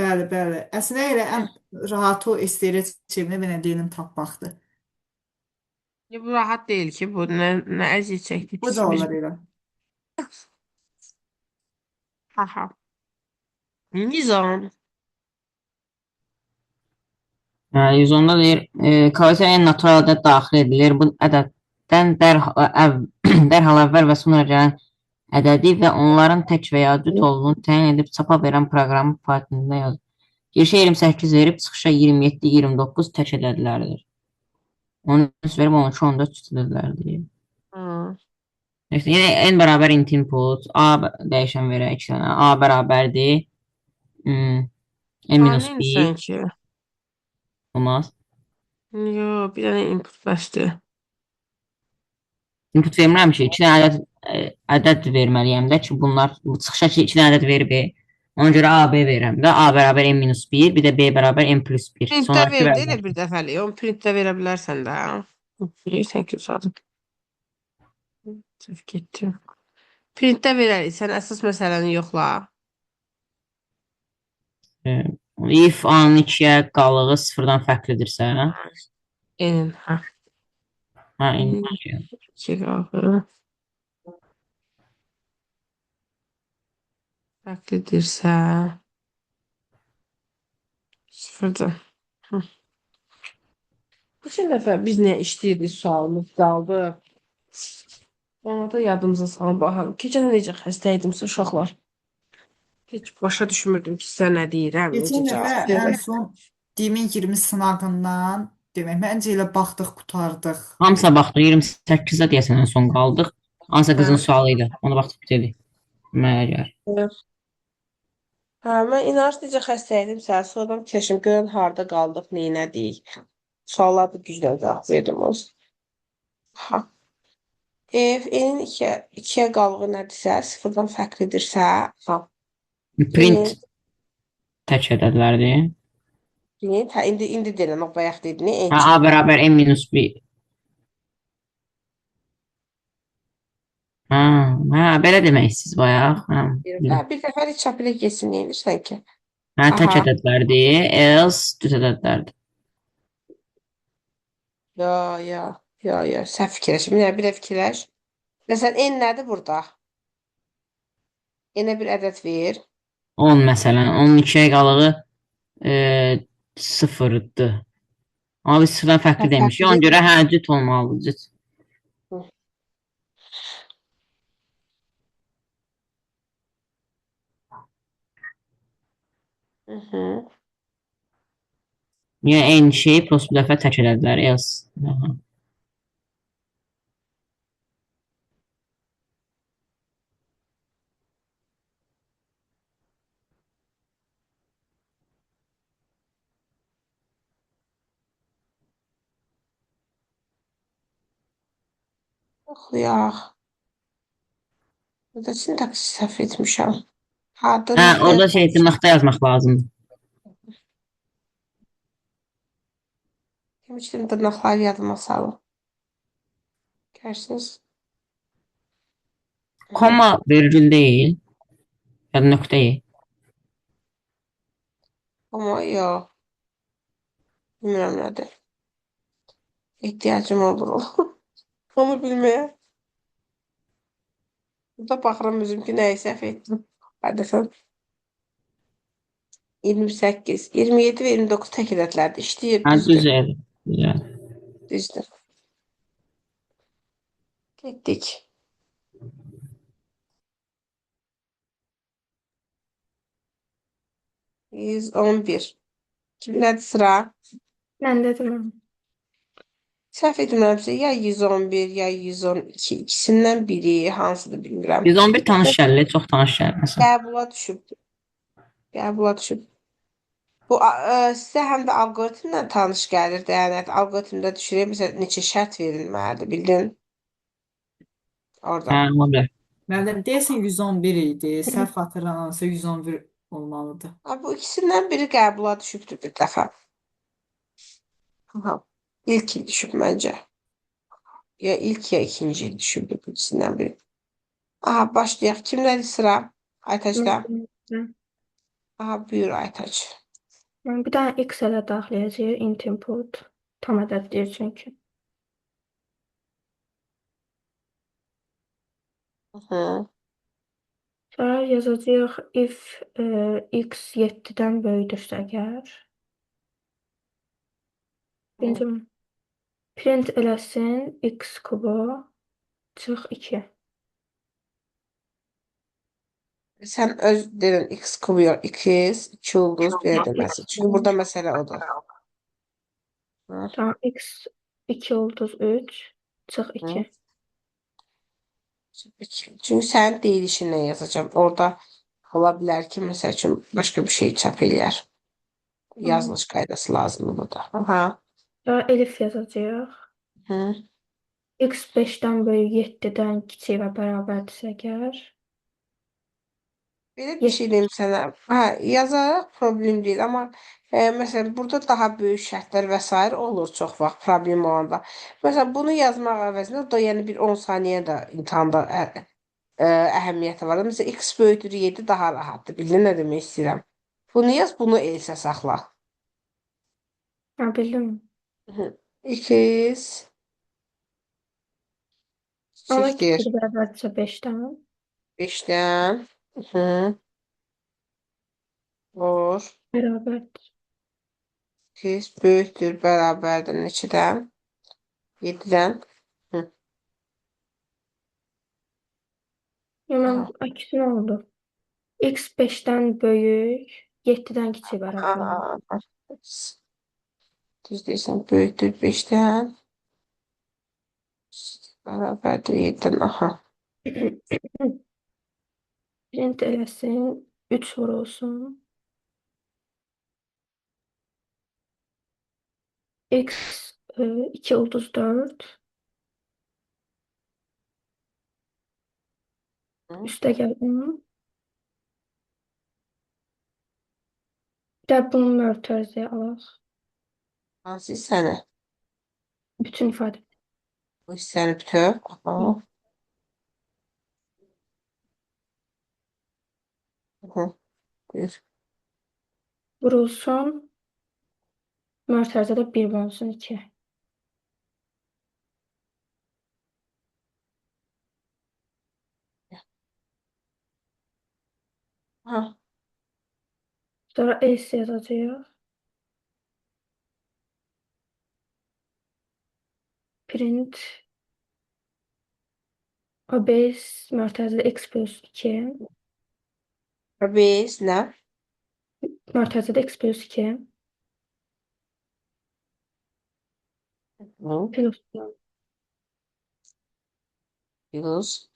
bəli, bəli. Əslində elə ən rahatı o STR çevirmək və L-nin tapmaqdır. Bu rahat deyil ki, bu nə əziyyət çəkdik Bu biz. da olar elə. Aha. Nizam. 110-da deyir, klaviaturaya natural ədəd daxil edilir. Bu ədəddən dərhal əvvəl və sonra gələn ədədi və onların tək və ya cüt olduğunu təyin edib çapa verən proqramı Python-da yazır. Girişə 28 verib, çıxışa 27, 29 tək ədədlərdir. 13 verib, 12, 14 cüt ədədlərdir. Yəni n bərabər int input, a dəyişən verək 2 dənə, a bərabərdir n minus 1 Neysən ki? olmaz. Yox, bir dənə input bəsdir. Input vermirəm ki, 2 dənə ədəd verməliyəm də ki, bunlar çıxışa 2 dənə ədəd verib. Ona görə a, b verirəm də. A bərabər n minus 1, bir də b bərabər n plus 1. Printdə ver də elə bir dəfəlik. Onu printdə verə bilərsən də. Bilirsən ki, sadə. Səhv getdim. Printdə verərik. Sən əsas məsələni yoxla. If a-nın 2-yə qalığı 0-dan fərqlidirsə, N, hə. hə, n 2-yə. 2 qalığı. Fərqlidirsə. 0-dan. Geçen dəfə biz nə işləyirdik sualımız qaldı. Ona da yadımıza salın baxalım. Keçən necə xəstə idimsə uşaqlar. Heç başa düşmürdüm ki, sizə nə deyirəm. Keçən necə dəfə cavab ən verirəm. son 2020 sınağından demək, məncə elə baxdıq, qurtardıq. Hamısa baxdıq, 28-də deyəsən ən son qaldıq. Hansısa qızın Hə. sualı ilə. Ona baxdıq bitirdik. Mənə gəlir. Hə, mən inanç necə xəstə idim sən, sonradan fikirləşim, görən harda qaldıq, neynədik. Suallar da güclə cavab verdim olsun. Ha. Enin ikiyə qalığı nədirsə, sıfırdan fərqlidirsə, ha. Print Print, tək ədədlərdir. print, hə, indi deyilən, o bayaq dedin, Hə, n-2. A bərabər n-1. Hə, hə, belə demək istəyirsiniz bayaq. Hə, Hə, bir dəfəlik çap elə getsin, neyinirsən ki? hə, tək Aha, ədədlərdir, else düz ədədlərdir. ya, səhv fikirləşim. Bir də fikirləş. Məsələn, n nədir burada? N-ə bir ədəd ver. 10 məsələn, onun 2-yə qalığı 0-dır. Amma biz sıfırdan Hə, fərqli demişik. Ona fərqlidir. görə hə, cüt olmalıdır, cüt. Hı. Hı hı. Yəni eyni şey, prosta bir dəfə tək ədədlər, else. Hə. Oxuyaq. Burada sintaksi səhv etmişəm. Ha, Hə, dırnaqda orada şey, yazmamışam. dırnaqda yazmaq lazımdır. Demişdim dırnaqları yadıma salın. Gərsiniz. Komma virgül deyil, ya da nöqtə deyil. Amma yox. Bilmirəm nədir. Ehtiyacım olur. Onu bilməyə. Burada baxıram özüm ki, nəyi səhv etdim. Hədəsən. 28, 27 və 29 tək ədədlərdir. İşləyir, Hə, düzdür. düzəl. Düzəl. Düzdür. Getdik. 111. Kimdədir sıra? Məndədir mən. Səhv etmirəmsə, ya 111, ya 112. İkisindən biri, hansıdır bilmirəm. 111 tanış gəlir, çox tanış gəlir məsələn. Qəbula düşüb. Qəbula düşüb. Bu sizə həm də alqoritmlə tanış gəlir də, yəni alqoritmdə düşürək, məsələn, neçə şərt verilməlidir, bildin? Hə, Orada. ola bilər. Müəllim, deyəsən 111 idi. Səhv xatırlanırsa 111 olmalıdır. Ha, bu ikisindən biri qəbula düşübdür bir dəfə. Aha. İlk il düşüb məncə. Ya ilk ya ikinci il düşübdür bu ikisindən biri. Aha, başlayaq. Kimlədir sıra? Aytacda. Aha, buyur Aytac. Bir dənə x ədəd daxil edəcəyik, int input. Tam ədəd deyir çünki. Hı. Sonra yazacağıq if x 7-dən böyükdürsə əgər. Birinci print eləsin x kubu çıx 2. Sən öz dedin x kubu yox, 2 ulduz belə deməsin. Çünki burada məsələ odur. Hı. Tamam x 2 ulduz 3 çıx 2. Çünki sənin deyilişinlə yazacağım. Orada ola bilər ki, məsəl üçün başqa bir şey çap eləyər. Yazılış qaydası lazımdır burada. Aha. Sonra elif yazacağıq. Hı. X 5-dən böyük 7-dən kiçik və bərabərdirsə əgər. Belə bir şey deyim sənə. Hə, yazaraq problem deyil, amma məsələn burada daha böyük şərtlər və s. olur çox vaxt problem olanda. Məsələn bunu yazmaq əvəzinə o da yəni bir 10 saniyə də imtahanda əhəmiyyəti var. Məsələn x böyükdür 7 daha rahatdır. Bildin nə demək istəyirəm? Bunu yaz, bunu elsə saxla. Hə, bildim. X Amma çikdir kiçik bərabərdirsə 5-dən. 5-dən vur. Bərabərdir. X böyükdür bərabərdir neçədən? 7-dən. Yaman əksin oldu. X 5-dən böyük 7-dən kiçik bərabər. Düz deyirsən, böyükdür 5-dən. Bərabərdir 7-dən. Aha. Print eləsin 3 vurulsun. X 2 ulduz 4. Hı. Üste gel onun. Bir də bunu mötərizəyə alaq. Hansı hissəni? Bütün ifadə. Bu hissəni bütöv. Aha. Hı. Buyur. Vurulsun. Mötərizədə 1 bölünsün 2. Ha. Sonra S yazacağıq. Print base mötərizədə x plus 2. Biz nə? Mötərizədə x plus 2. Hı. Plus, Plus.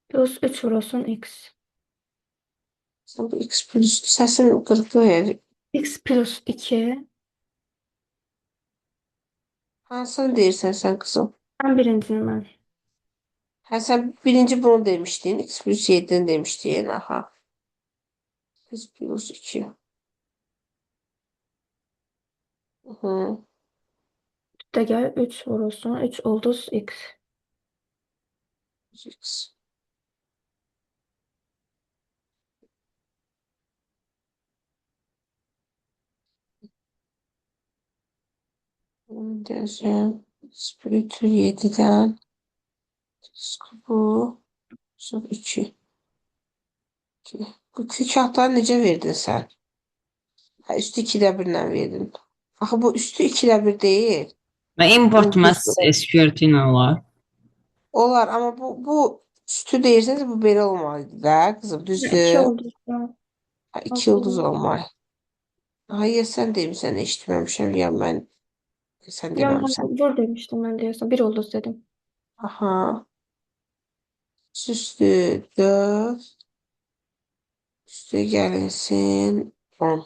plus 3 vurulsun x. Sen bu X plus səsin qırıqlığı verir. X plus 2. Hansını deyirsən sən qızım? Ən birincini mən. Ha, sen birinci bunu demiştin. X plus 7'ni demiştin. Aha. X plus 2. Hı. Üstə gəl 3 vurulsun. 3 ulduz x. X. Diyeceğim. X bölü 7'den. Bu. Sonra 2. Bu kağıtları necə verdin sen? Ha, üstü 2'də birlə verdin. Axı bu üstü 2'də bir değil. Və import Ulduz. məhz SQRT ilə olar. Olar ama bu üstü deyirseniz bu belə olmalıdır da kızım. 2 Düzdür. ulduz. Ha, 2 yıldız olmalı. Hayır sen demişsən eşitməmişəm ya mən sən Ya mən deməmişsən. vur demişdim mən deyəsən. 1 ulduz dedim. Aha. Üstü 4. Üstü gəlinsin 10.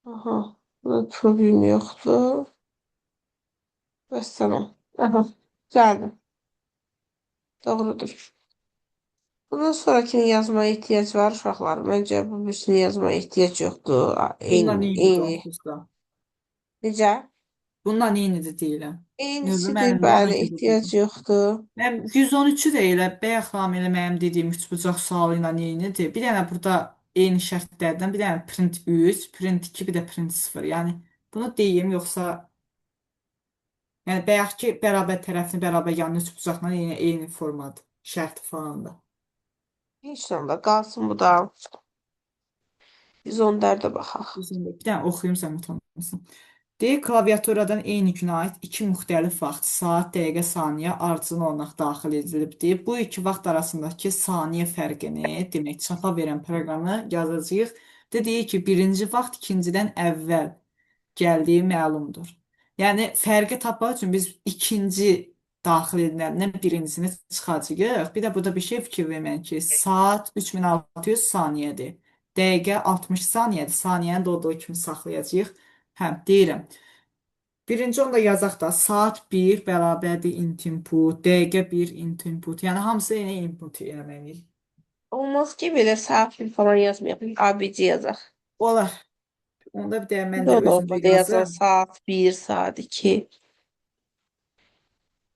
Aha. Burada problem yoktur. Bəs tamam. Aha. Geldim. Doğrudur. Bundan sonrakini yazmaya ihtiyac var uşaqlar. Məncə bu birisini yazmaya ehtiyac yoxdur. Bundan Eyni, eynidir eyni. onsuz da. Necə? Bundan eynidir deyirəm. Növbə Eynisidir, mənim də ona bəli, görə ehtiyac dedim. yoxdur. Mən 113-ü də elə bayaq xanım elə mənim dediyim üçbucaq sualı ilə eynidir. Bir dənə burada eyni şərtlərdən bir dənə print 3, print 2, bir də print 0. Yəni bunu deyim yoxsa yəni bayaqki bərabər tərəfini bərabər yanlı üçbucaqla eyni formadır. Şərti falan da. Heç onda qalsın bu da. Biz 14-də baxaq. Düzündə. Bir dənə oxuyum sən utanmasın. Deyir, klaviaturadan eyni günə aid iki müxtəlif vaxt, saat, dəqiqə, saniyə ardıcıl olaraq daxil edilib. Deyir, bu iki vaxt arasındakı saniyə fərqini, demək, çapa verən proqramı yazacağıq. Deyir ki, birinci vaxt ikincidən əvvəl gəldiyi məlumdur. Yəni, fərqi tapmaq üçün biz ikinci daxil ediləndən birincisini çıxacağıq. Bir də burada bir şey fikir vermək ki, saat 3600 saniyədir. Dəqiqə 60 saniyədir. Saniyəni də olduğu kimi saxlayacağıq. Hə, deyirəm. Birinci onda yazaq da saat 1 bərabərdir int input, dəqiqə 1 int input. Yəni hamısı eyni input eləməliyik. Olmaz ki, belə safil falan yazmayaq. ABC yazaq. Olar. Onda bir də Bir mən də də onu özümdə orada yazaq. yazım. Saat 1, saat 2.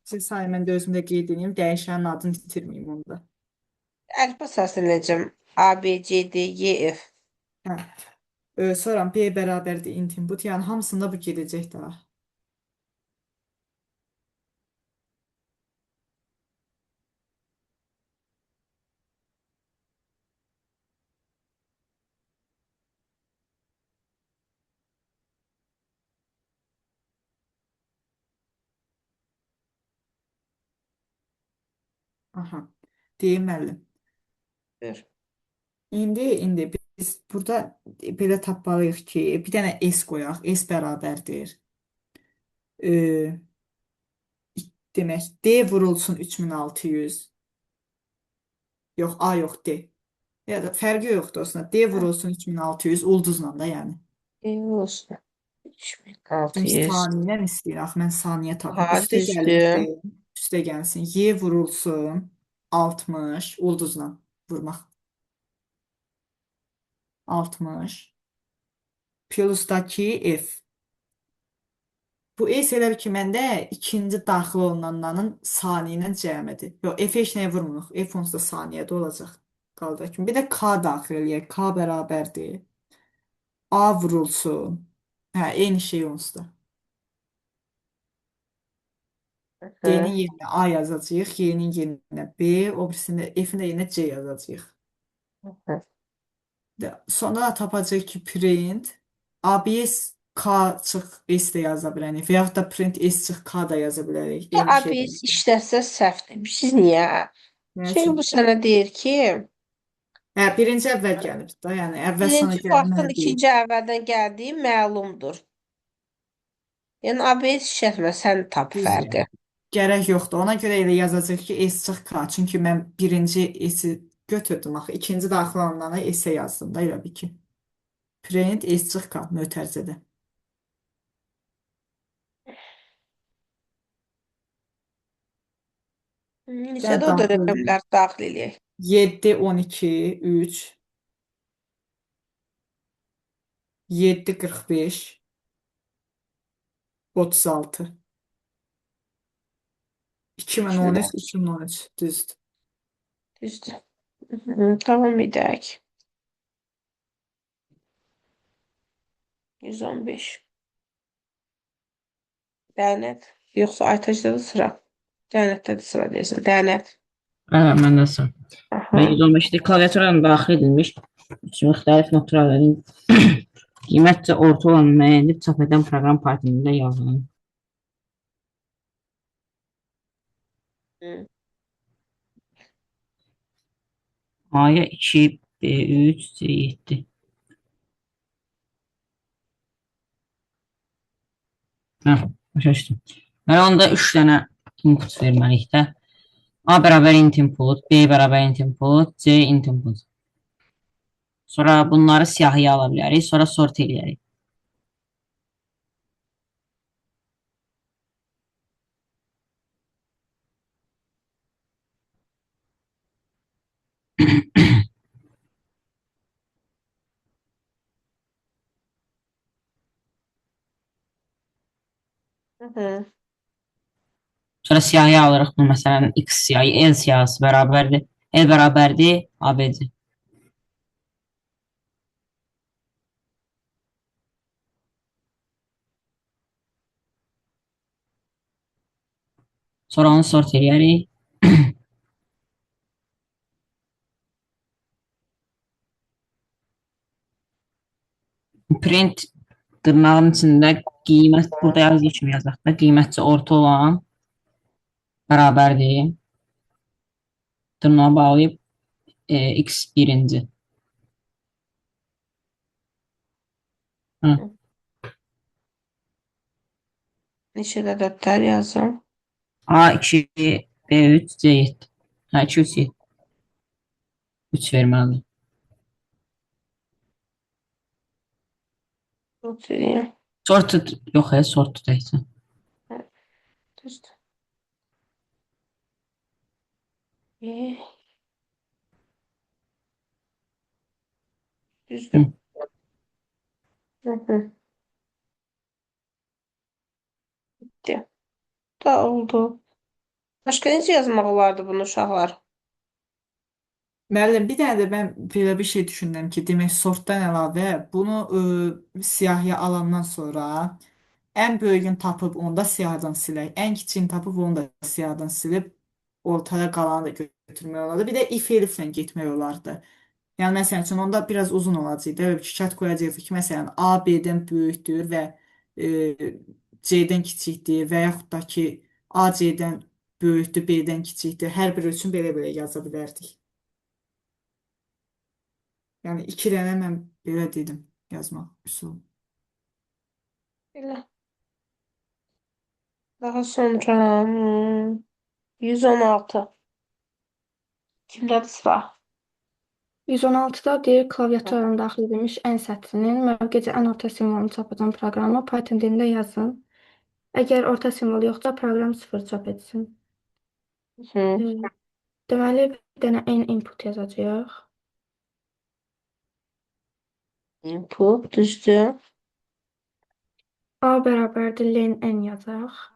Siz sayın mən də özümdə qeyd edeyim. Dəyişənin adını itirməyim onda. Əlifba səsini necəm? A, B, C, D, E, F. Hə. Sonra B bərabərdir int input. Yəni hamısında bu gedəcək daha. Aha. Deyim müəllim. Buyur. İndi biz burada belə tapmalıyıq ki, bir dənə S qoyaq. S bərabərdir. Ee, demək D vurulsun 3600. Yox, A yox D. Ya da fərqi yoxdur aslında. D Hə, vurulsun 3600 ulduzla da yəni. olsun. Çünki 3600. saniyə istəyir. Axı mən saniyə tapım. Aha, Üstə düzdür. gəlirdi. Üstə gəlsin. Y vurulsun 60 ulduzla vurmaq. 60 plusdakı F. Bu S elə bil ki, məndə ikinci daxil olunanların saniyə ilə cəmidir. Yox, F heç nəyə vurmuruq. F onsuz da saniyədə olacaq. Qaldı ki. Bir də K daxil eləyək. K bərabərdir. A vurulsun. Hə, eyni şey onsuz da. D-nin Hı, yerinə A yazacağıq. Y-nin yerinə B. O birisində F-in də yerinə C yazacağıq. hı. Sonra da tapacağıq ki, print ABS K çıx S də yaza bilərik. Və yaxud da print S çıx K da yaza bilərik. Eyni şey. Abi işləsə səhv demişiz. Niyə? Nə Çünki üçün? bu sənə deyir ki, Hə, birinci əvvəl gəlib də, yəni əvvəl sana birinci faktın gəlmə deyil. ikinci əvvəldən gəldiyi məlumdur. Yəni ABS işlətmə, sən tap Düzdür. fərqi. Gərək yoxdur. Ona görə elə yazacaq ki, S çıx K. Çünki mən birinci S-i götürdüm axı. İkinci daxil olunana S-ə yazdım da elə bil ki. Print S çıx K mötərizədə. Dən Neçədə o da daxil rəqəmlər daxil eləyək. 7, 12, 3, 7, 45, 36. 2013, 2013 düzdür. Düzdür. Tamam edək. 115. Lənət. Yoxsa Aytaçda da sıra. Lənətdə də sıra deyirsən. Lənət. Bəli, məndəsən. Aha. Və 115-də klaviaturadan daxil edilmiş üç müxtəlif naturalların qiymətcə orta olan müəyyən edib çap edən proqram patinində yazılır. Hı. A-ya 2, B3, C7. Hə, başa düşdüm. Və onda 3 dənə input verməliyik də. A bərabər int input, B bərabər int input, C int input. Sonra bunları siyahıya ala bilərik, sonra sort eləyərik. Hı. Sonra siyahıya alırıq bu məsələnin X siyahı, L siyahısı bərabərdir. L bərabərdir ABC. Sonra onu sort eləyərik. Print dırnağın içində qiymət, burada yazdığı kimi yazaq da, qiymətcə orta olan bərabərdir. Dırnağa bağlayıb X birinci. Hı. Neçə ədədlər yazım? A2, B3, C7. Hə, 2, 3, 7. 3 verməlidir. Not edeyim. Sorted yox, sorted təkcə. Düzdür. E, düzdür. Hı. Bitti. Da oldu. Başqa necə yazmaq olardı bunu uşaqlar? Müəllim, bir dənə də mən belə bir şey düşündüm ki, demək sortdan əlavə bunu siyahıya alandan sonra ən böyüyünü tapıb onu da siyahıdan silək. Ən kiçiyini tapıb onu da siyahıdan silib ortada qalanı da götürmək olardı. Bir də if eliflə getmək olardı. Yəni məsəl üçün onda biraz uzun olacaqdı. Elə bir şərt qoyacaqdıq ki, məsələn A B-dən böyükdür və C-dən kiçikdir və yaxud da ki A C-dən böyükdür, B-dən kiçikdir. Hər biri üçün belə-belə yaza bilərdik. Yəni iki dənə mən belə dedim yazmaq üsul. Belə. Daha sonra 116. Kimdədir sıra? 116-da deyir klaviaturaya daxil edilmiş ən sətrinin mövqeçə ən orta simvolunu çap edən proqramı Python dilində yazın. Əgər orta simvol yoxdursa, proqram 0 çap etsin. Hı. Deməli, bir dənə n input yazacağıq. Input düzdür. A bərabərdir len n yazacaq.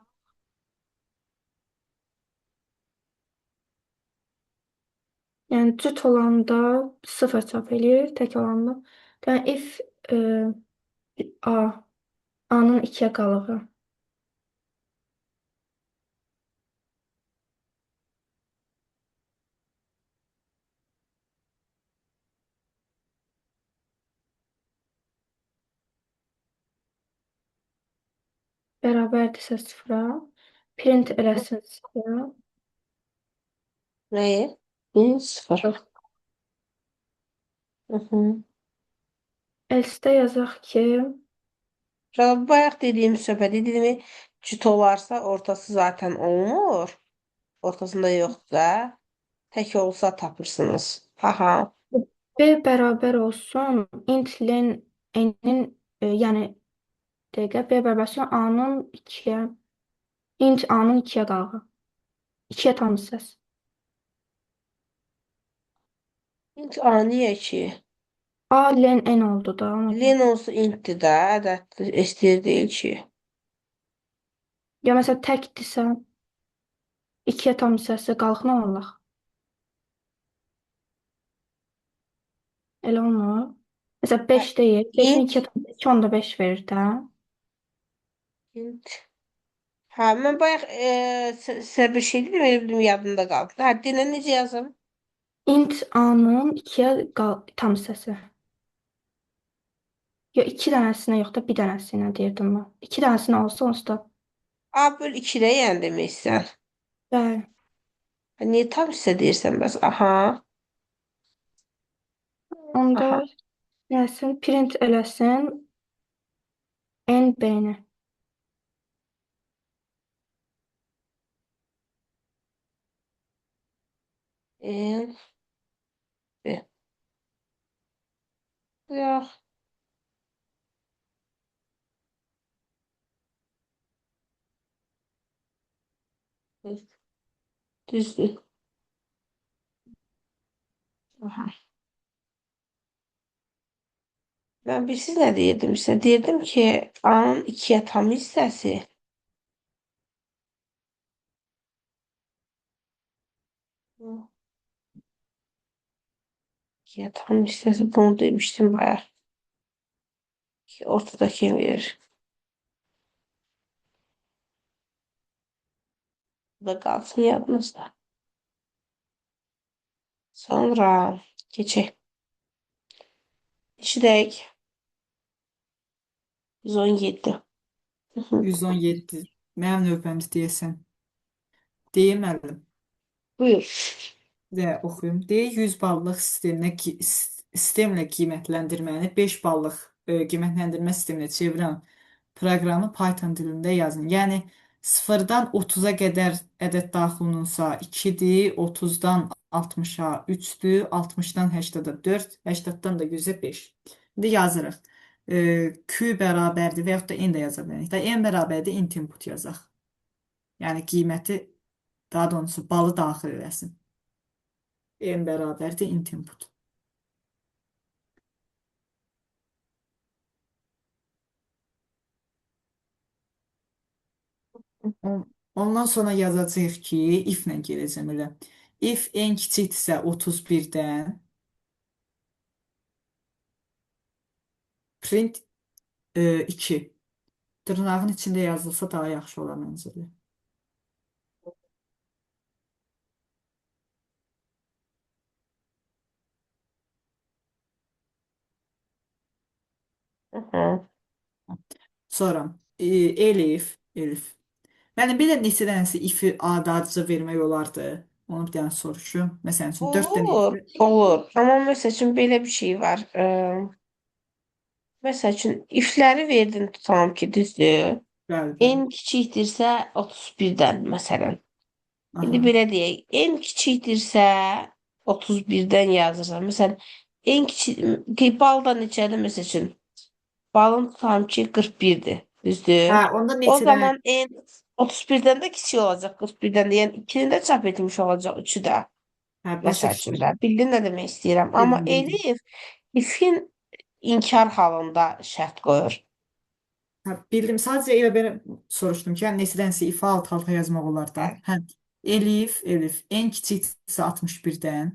Yəni cüt olanda 0 çap eləyir, tək olanda. Yəni if A, A-nın 2-yə qalığı. Bərabərdirsə 0-a, print eləsin 0-a. Nəyi? 1, 0. Else-də yazaq ki, Bayaq dediyim söhbət dediyimi cüt olarsa ortası zaten olmur. Ortasında yoxdur da. Tək olsa tapırsınız. Haha. B bərabər olsun, int len n-in, yəni dəqiqə B bərabər olsun A-nın 2-yə, int A-nın 2-yə qalığı. 2-yə tam hissəsi. Int A niyə ki? A len n oldu da. ona görə. Len olsa intdir də, ədəddir, STR deyil ki. Ya məsələn təkdirsə, 2-yə tam hissəsi qalıq nə olacaq? Elə olmur. Məsələn 5 deyil, 5-in 2-yə tam 2 onda 5 verir də. Int. Hə, mən bayaq sizə bir şey dedim, elə bildim yadımda qaldı. Hə, dinlə necə yazım? Int A-nın 2-yə tam hissəsi. Ya 2 dənəsinə yox da bir dənəsinə deyirdim mən. 2 dənəsinə olsa onsuz da. A böl 2-də yəni demək istəyirsən. Bəli. Niyə tam hissə deyirsən bəs? Aha. Onda Aha. nəsin print eləsin n b-ni. N. B. Yox. Düzdür. Aha. Mən bilsiz nə deyirdim sizə? Deyirdim ki, A-nın 2-yə tam hissəsi. Hı. 2-yə tam hissəsi bunu demişdim bayaq. Ki, ortadakini verir. Bu da qalsın yadınızda. Sonra keçək. İşidək. 117. 117. Mənim növbəmdir deyəsən. Deyim müəllim. Buyur. Və oxuyum. Deyək 100 ballıq sistemlə qiymətləndirməni 5 ballıq qiymətləndirmə sisteminə çevirən proqramı Python dilində yazın. Yəni 0-dan 30-a qədər ədəd daxil olunsa 2-dir, 30-dan 60-a 3-dür, 60-dan 80-a 4, 80-dan da 100-ə 5. İndi yazırıq. Q bərabərdir və yaxud da n də yaza bilərik. Da n bərabərdir int input yazaq. Yəni qiyməti daha doğrusu balı daxil eləsin. N bərabərdir int input. Ondan sonra yazacağıq ki, if-lə gələcəm elə. If n kiçikdirsə 31-dən print 2. Dırnağın içində yazılsa daha yaxşı olar məncə. Aha. Sonra elif. Mənim bir də neçə dənəsi if-i adacı vermək olardı. Onu bir dənə soruşum. Məsələn üçün 4 dənə Olur, olur. Amma məsəl üçün belə bir şey var. Məsəl üçün ifləri verdin tutalım ki, düzdür. bəli. En kiçikdirsə 31-dən məsələn. İndi Aha. belə deyək, en kiçikdirsə 31-dən yazırsan. Məsələn, en kiçik bal da neçədir məsəl üçün? Balın tutalım ki 41'dir. Hə, Düzdür? onda O neçədən zaman en 31'den de kiçik olacak 41'den de. Yəni 2'ni də çap etmiş olacaq 3'ü də. hə, başa Məsəl üçün düşdüm. də. Bildin nə demək istəyirəm. Amma Bildim, bildim. Elif ifin inkar halında şərt qoyur. Hə, bildim. Sadəcə elə belə soruşdum ki, yəni neçədənsə ifa alt-alta yazmaq olar da. Bəli. Hə, Elif en kiçiksə 61-dən.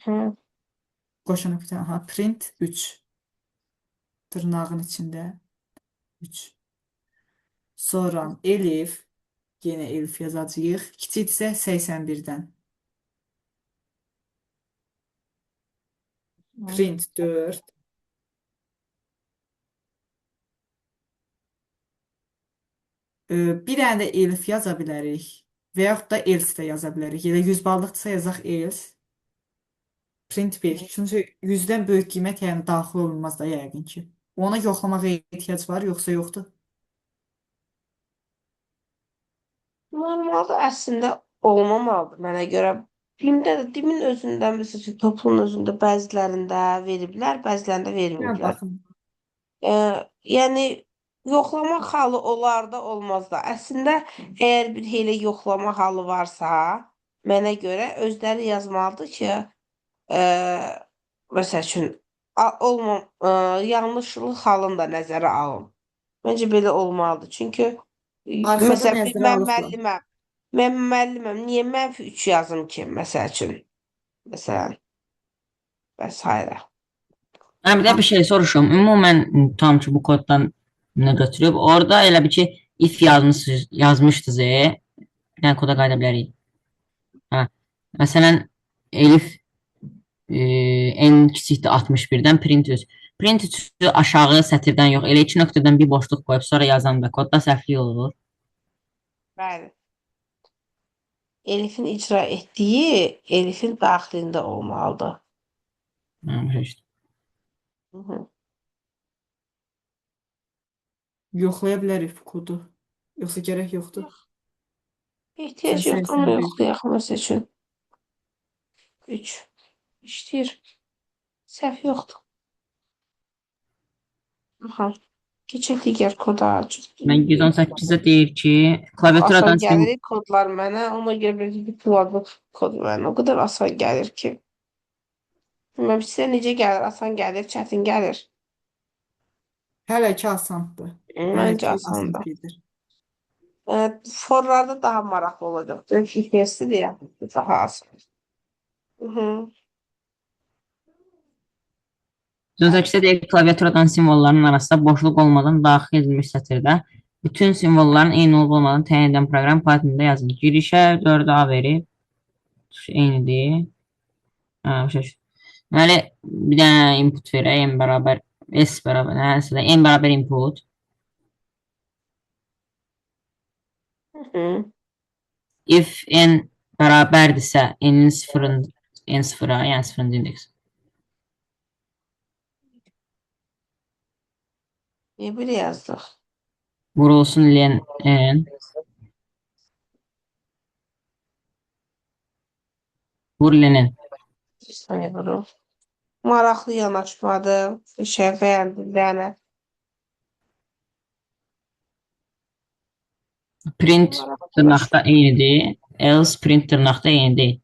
Hı. Qoşana bir dənə, ha, print 3. Dırnağın içində 3. Sonra Elif, yenə Elif yazacağıq. Kiçiksə 81-dən. Print 4. Bir dənə də Elif yaza bilərik. Və yaxud da else də yaza bilərik. Ya da 100 ballıqdırsa yazaq else. Print 1. Çünki 100-dən böyük qiymət yəni daxil olunmaz da yəqin ki. Ona yoxlamağa ehtiyac var, yoxsa yoxdur? Normalde əslində olmamalıdır mənə görə. Filmdə də dimin özündə, məsəl üçün toplumun özündə bəzilərində veriblər, bəzilərində Yəni verməyiblər. baxın. Yəni yoxlama halı olar da, olmaz da. Əslində əgər bir elə yoxlama halı varsa, mənə görə özləri yazmalıdır ki, e, məsəl üçün yanlışlıq halını da nəzərə alın. Məncə belə olmalıdır. Çünki Arxada məsələn nəzərə alıblar. mən müəlliməm, niyə -3 yazım ki, məsəl üçün, məsələn, və s. Mən bir də bir şey soruşum. Ümumən tam ki bu koddan nə götürüb, orada elə bir ki if yazmışdınız. Yəni koda qayıda bilərik. Hə. Məsələn Elif en kiçikdir 61-dən print 3. Print 3'ü aşağı sətirdən yox, elə 2 nöqtədən bir boşluq qoyub sonra yazanda kodda səhvlik olur. Bəli. Elif'in icra etdiyi Elif'in daxilində olmalıdır. Hə, başa düşdüm. Hı -hı. Yoxlaya bilərik bu kodu. Yoxsa gərək yoxdur? Ehtiyac Sən yoxdur, amma 81. yoxlayaq məsəl üçün. 3 işləyir. Səhv yoxdur. Aha. Keçək digər koda. Mən 118-də deyir ki, klaviaturadan Asan gəlir kodlar mənə. Ona görə bir puladu kod mənə. O qədər asan gəlir ki. Bilməm sizə necə gəlir? Asan gəlir, çətin gəlir. Hələ ki asandır. Hələ Məncə ki asandır. asan gedir. Forlarda daha maraqlı olacaq. Çünki testi deyə daha asan. Hı -hı. 118-də deyir ki, klaviaturadan simvolların arasında boşluq olmadan daxil edilmiş sətirdə bütün simvolların eyni olub olmadığını təyin edən proqram Python-da yazılır. Girişə 4A verib. Eynidir. Hə, başa düşdüm. Deməli, bir dənə input verək, n bərabər s bərabər, nəsə də n bərabər input. Hı -hı. If n bərabərdirsə, n-in n sıfıra, yəni sıfırıncı indeks. Niyə belə yazdıq? Vurulsun len n. Vur lenen. Bir saniyə vurum. Maraqlı yanaşmadır. Bir şey bəyəndim. Yəni. Print dırnaqda eynidir. Else print dırnaqda eyni deyil.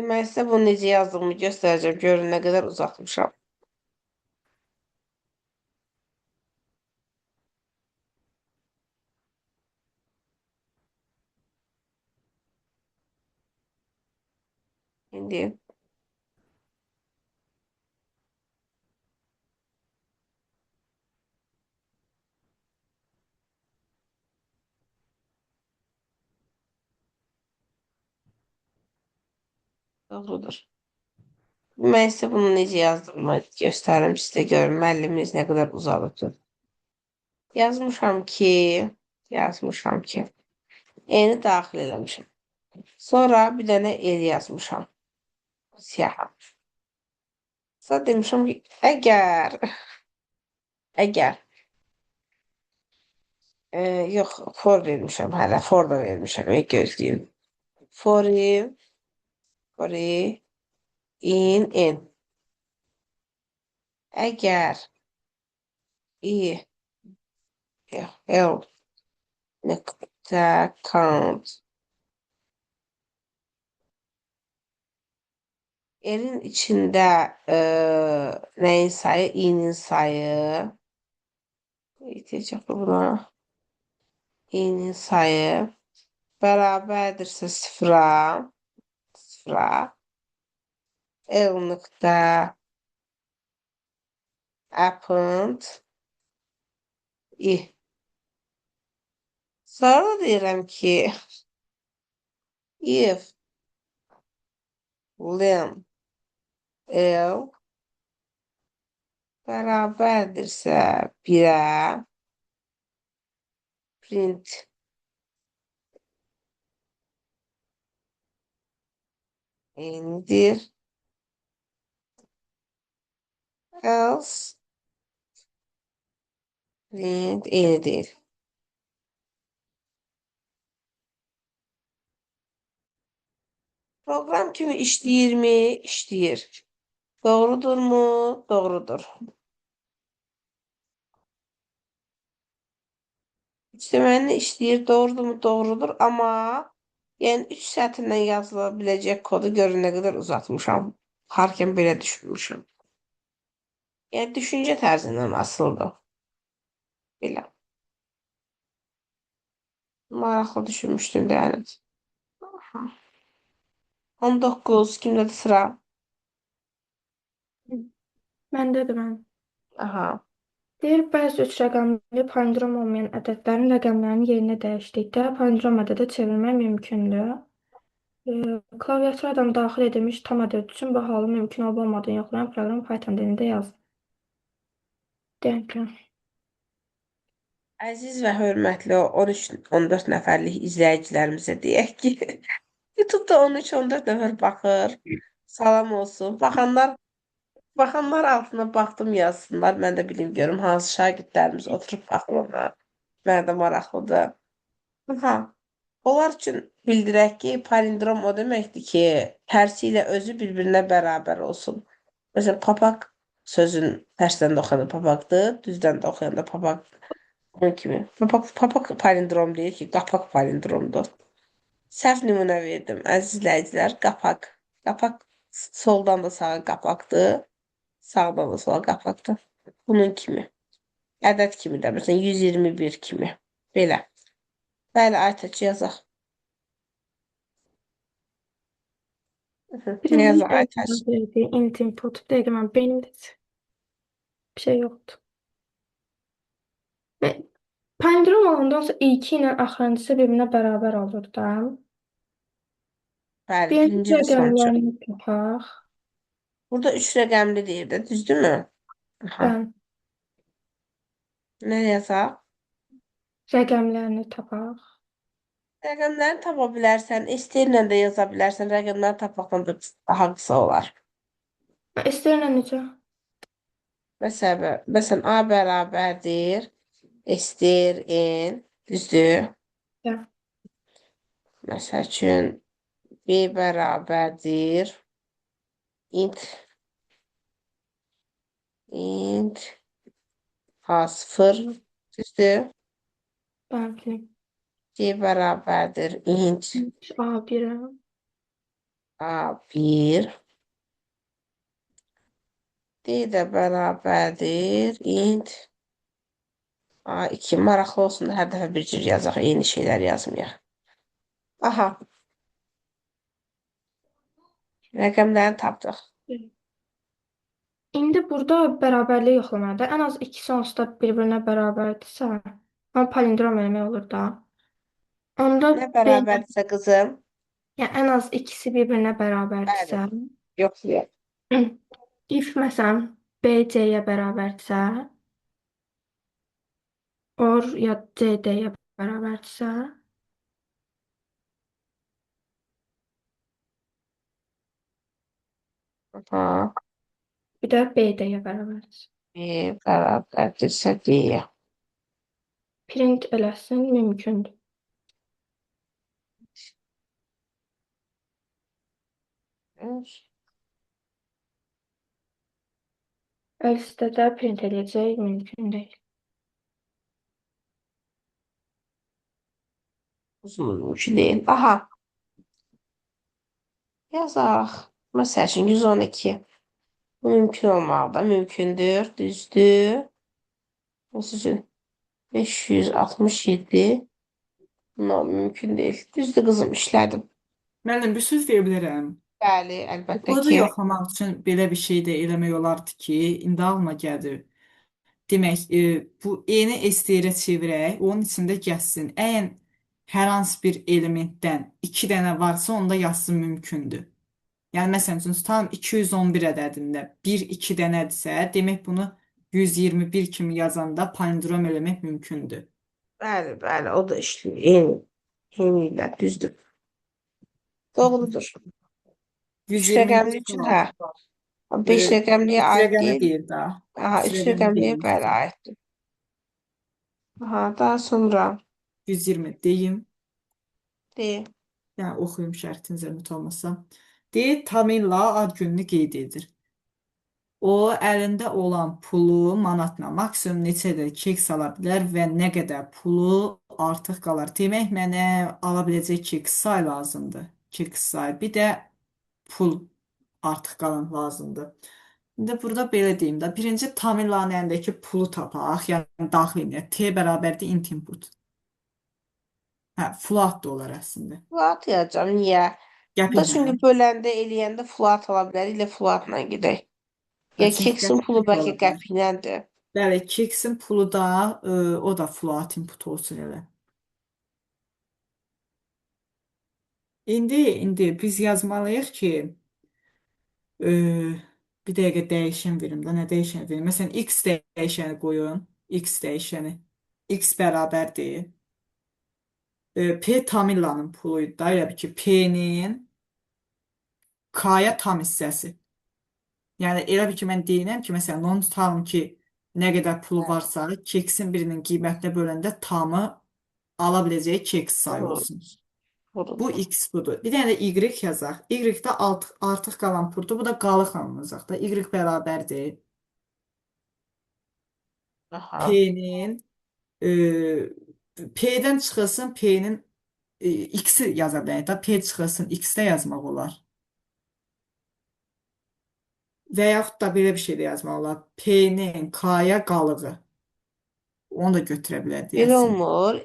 Mən sizə bunu necə yazdığımı göstərəcəm. Görün nə qədər uzatmışam. İndi doğrudur. Mən sizə bunu necə yazdığımı göstərim. Siz də görün müəlliminiz nə qədər uzadıbdır. Yazmışam ki, eni daxil eləmişəm. Sonra bir dənə el yazmışam. Siyahı. Sonra demişəm ki, əgər Yox, for vermişəm hələ. For da vermişəm. Gözləyim. For in. Əgər i l nöqtə count elin içində nəyin sayı? İ'nin sayı. İhtiyacaq buna. İ'nin sayı bərabərdirsə sıfıra l nöqtə append i. Sonra deyirəm ki if len l bərabərdirsə 1-ə print indir else print eyni deyil. Proqram kimi işləyirmi? İşləyir. Doğrudurmu? Doğrudur. İşləməni işləyir, doğrudurmu? Doğrudur. Amma yəni 3 sətirdən yazıla biləcək kodu görün nə qədər uzatmışam. Harkən belə düşünmüşəm. Yəni düşüncə tərzindən asılıdır. Belə. Maraqlı düşünmüşdüm də yəni. Aha. 19. Kimdədir sıra? Məndədir mən. Aha. Deyir, bəzi üç rəqəmli palindrom olmayan ədədlərin rəqəmlərinin yerini dəyişdikdə palindrom ədədə çevirmək mümkündür. Klaviaturadan daxil edilmiş tam ədəd üçün bu halın mümkün olub-olmadığını yoxlayan proqram Python dilində yazılır. Deyək ki, Əziz və hörmətli 13-14 nəfərlik izləyicilərimizə deyək ki, YouTube-da 13-14 nəfər baxır. Salam olsun. Baxanlar altına baxdım yazsınlar. Mən də bilim görüm hansı şagirdlərimiz oturub baxırlar. Mənə də maraqlıdır. Aha. Onlar üçün bildirək ki, palindrom o deməkdir ki, tərsi ilə özü bir-birinə bərabər olsun. Məsələn, papaq sözün tərsdən də oxuyanda papaqdır, düzdən də oxuyanda papaq. Onun kimi. Papaq palindrom deyir ki, qapaq palindromdur. Səhv nümunə verdim, əziz izləyicilər. Qapaq. Qapaq soldan da sağa qapaqdır, sağdan da sola qapaqdır. Bunun kimi. Ədəd kimi də, məsələn, 121 kimi. Belə. Bəli, Aytaç yazaq. Ne yazaq Aytaç? birinci int input. Deyək ki, mən beynimdə bir şey yoxdur. Və palindrom olandan sonra ilki ilə axırıncısı bir-birinə bərabər olur da. Bəli, Birinci birinci və sonuncu. rəqəmlərini tapaq. Burada 3 rəqəmli deyir də, düzdürmü? Aha. Bəli, Nə yazaq? rəqəmlərini tapaq. Rəqəmləri tapa bilərsən, STR-lə də yaza bilərsən. Rəqəmləri tapmaqdan da daha qısa olar. STR-lə necə? Məsələn, A bərabərdir STR N, düzdür? Ya. Məsəl üçün, B bərabərdir int A0, düzdür? Bəli. C bərabərdir int A1-ə. A1. D də bərabərdir int A2. Maraqlı olsun da hər dəfə bir cür yazaq, eyni şeylər yazmayaq. Aha. Rəqəmlərini tapdıq. İndi burada bərabərlik yoxlamalıdır. Ən az ikisi onsuz da bir-birinə bərabərdirsə, amma palindrom eləmək olur da. Onda Nə bərabərdirsə qızım? yəni ən az ikisi bir-birinə bərabərdirsə, Yoxlayaq. if məsələn B C-yə bərabərdirsə, or ya C D-yə bərabərdirsə, Aha. bir də B D-yə bərabərdirsə. B bərabərdirsə D-yə. Print eləsin mümkündür. LCD-də print eləyəcək mümkün deyil. Uzun mümkün değil. Aha, yazaq. Məsəl üçün 112. Bu mümkün olmalı da mümkündür. Düzdür. Məsəl üçün 567. No, mümkün değil. Düzdür qızım, işlədim. Müəllim, bir söz deyə bilərəm. Bəli, əlbəttə Kodu ki. yoxlamaq üçün belə bir şey də eləmək olardı ki, indi ağlıma gəldi. Demək, bu eni STR-ə çevirək, onun içində gəzsin. Əgər hər hansı bir elementdən 2 dənə varsa, onda yazsın mümkündür. Yəni, məsələn üçün, tutalım 211 ədədində 1, 2 dənədirsə, demək bunu 121 kimi yazanda palindrom eləmək mümkündür. Bəli, bəli, o da işləyir. Eyni. Eyni ilə, düzdür. Doğrudur. 3 121 rəqəmli üçün, sonra hə. 5 e, rəqəmliyə 3 aid rəqəmi deyil. deyil daha. Aha, 3 3 rəqəmi rəqəmliyə deyil. bəli aiddir. Aha, daha sonra 120 deyim. deyil. Yəni oxuyum şərtin zəhmət olmasa. Deyir, Tamilla ad gününü qeyd edir. O, əlində olan pulu manatla maksimum neçə də keks ala bilər və nə qədər pulu artıq qalar. Demək, mənə ala biləcək keks say lazımdır. Keks say. Bir də pul artıq qalan lazımdır. İndi burada belə deyim də. Birinci Tamillanın əlindəki pulu tapaq. Yəni daxil edək. T bərabərdir int input. Hə, float da olar əslində. Fluat yazacağım. Niyə? Bu da Qəpiklə. çünki böləndə, eləyəndə fluat ala bilər. İlə fluatla gedək. Hə, Ya çünki keksin pulu qəpik ola bəlkə bilər. qəpiyləndir. Bəli, keksin pulu da o da float input olsun elə. İndi biz yazmalıyıq ki, e, bir dəqiqə dəyişən verim də, nə dəyişən verim? Məsələn, x dəyişəni qoyun, x dəyişəni. X bərabərdir. P Tamillanın puluydu da, elə bil ki, P-nin K-ya tam hissəsi. Yəni elə bil ki, mən deyirəm ki, məsələn, onu tutalım ki, nə qədər pulu Hə. varsa, keksin birinin qiymətinə böləndə tamı ala biləcəyi keks sayı Hı, olsun. Bu budur. x budur. Bir dənə də y yazaq. Y-də artıq qalan puldur. Bu da qalıq alınacaq da. Y bərabərdir. Aha. P-nin e, P-dən çıxılsın P-nin x-i yaza bilərik da. P çıxılsın x-də yazmaq olar. Və yaxud da belə bir şey də yazmaq olar. P-nin K-ya qalığı. Onu da götürə bilər Belə deyəsən. olmur.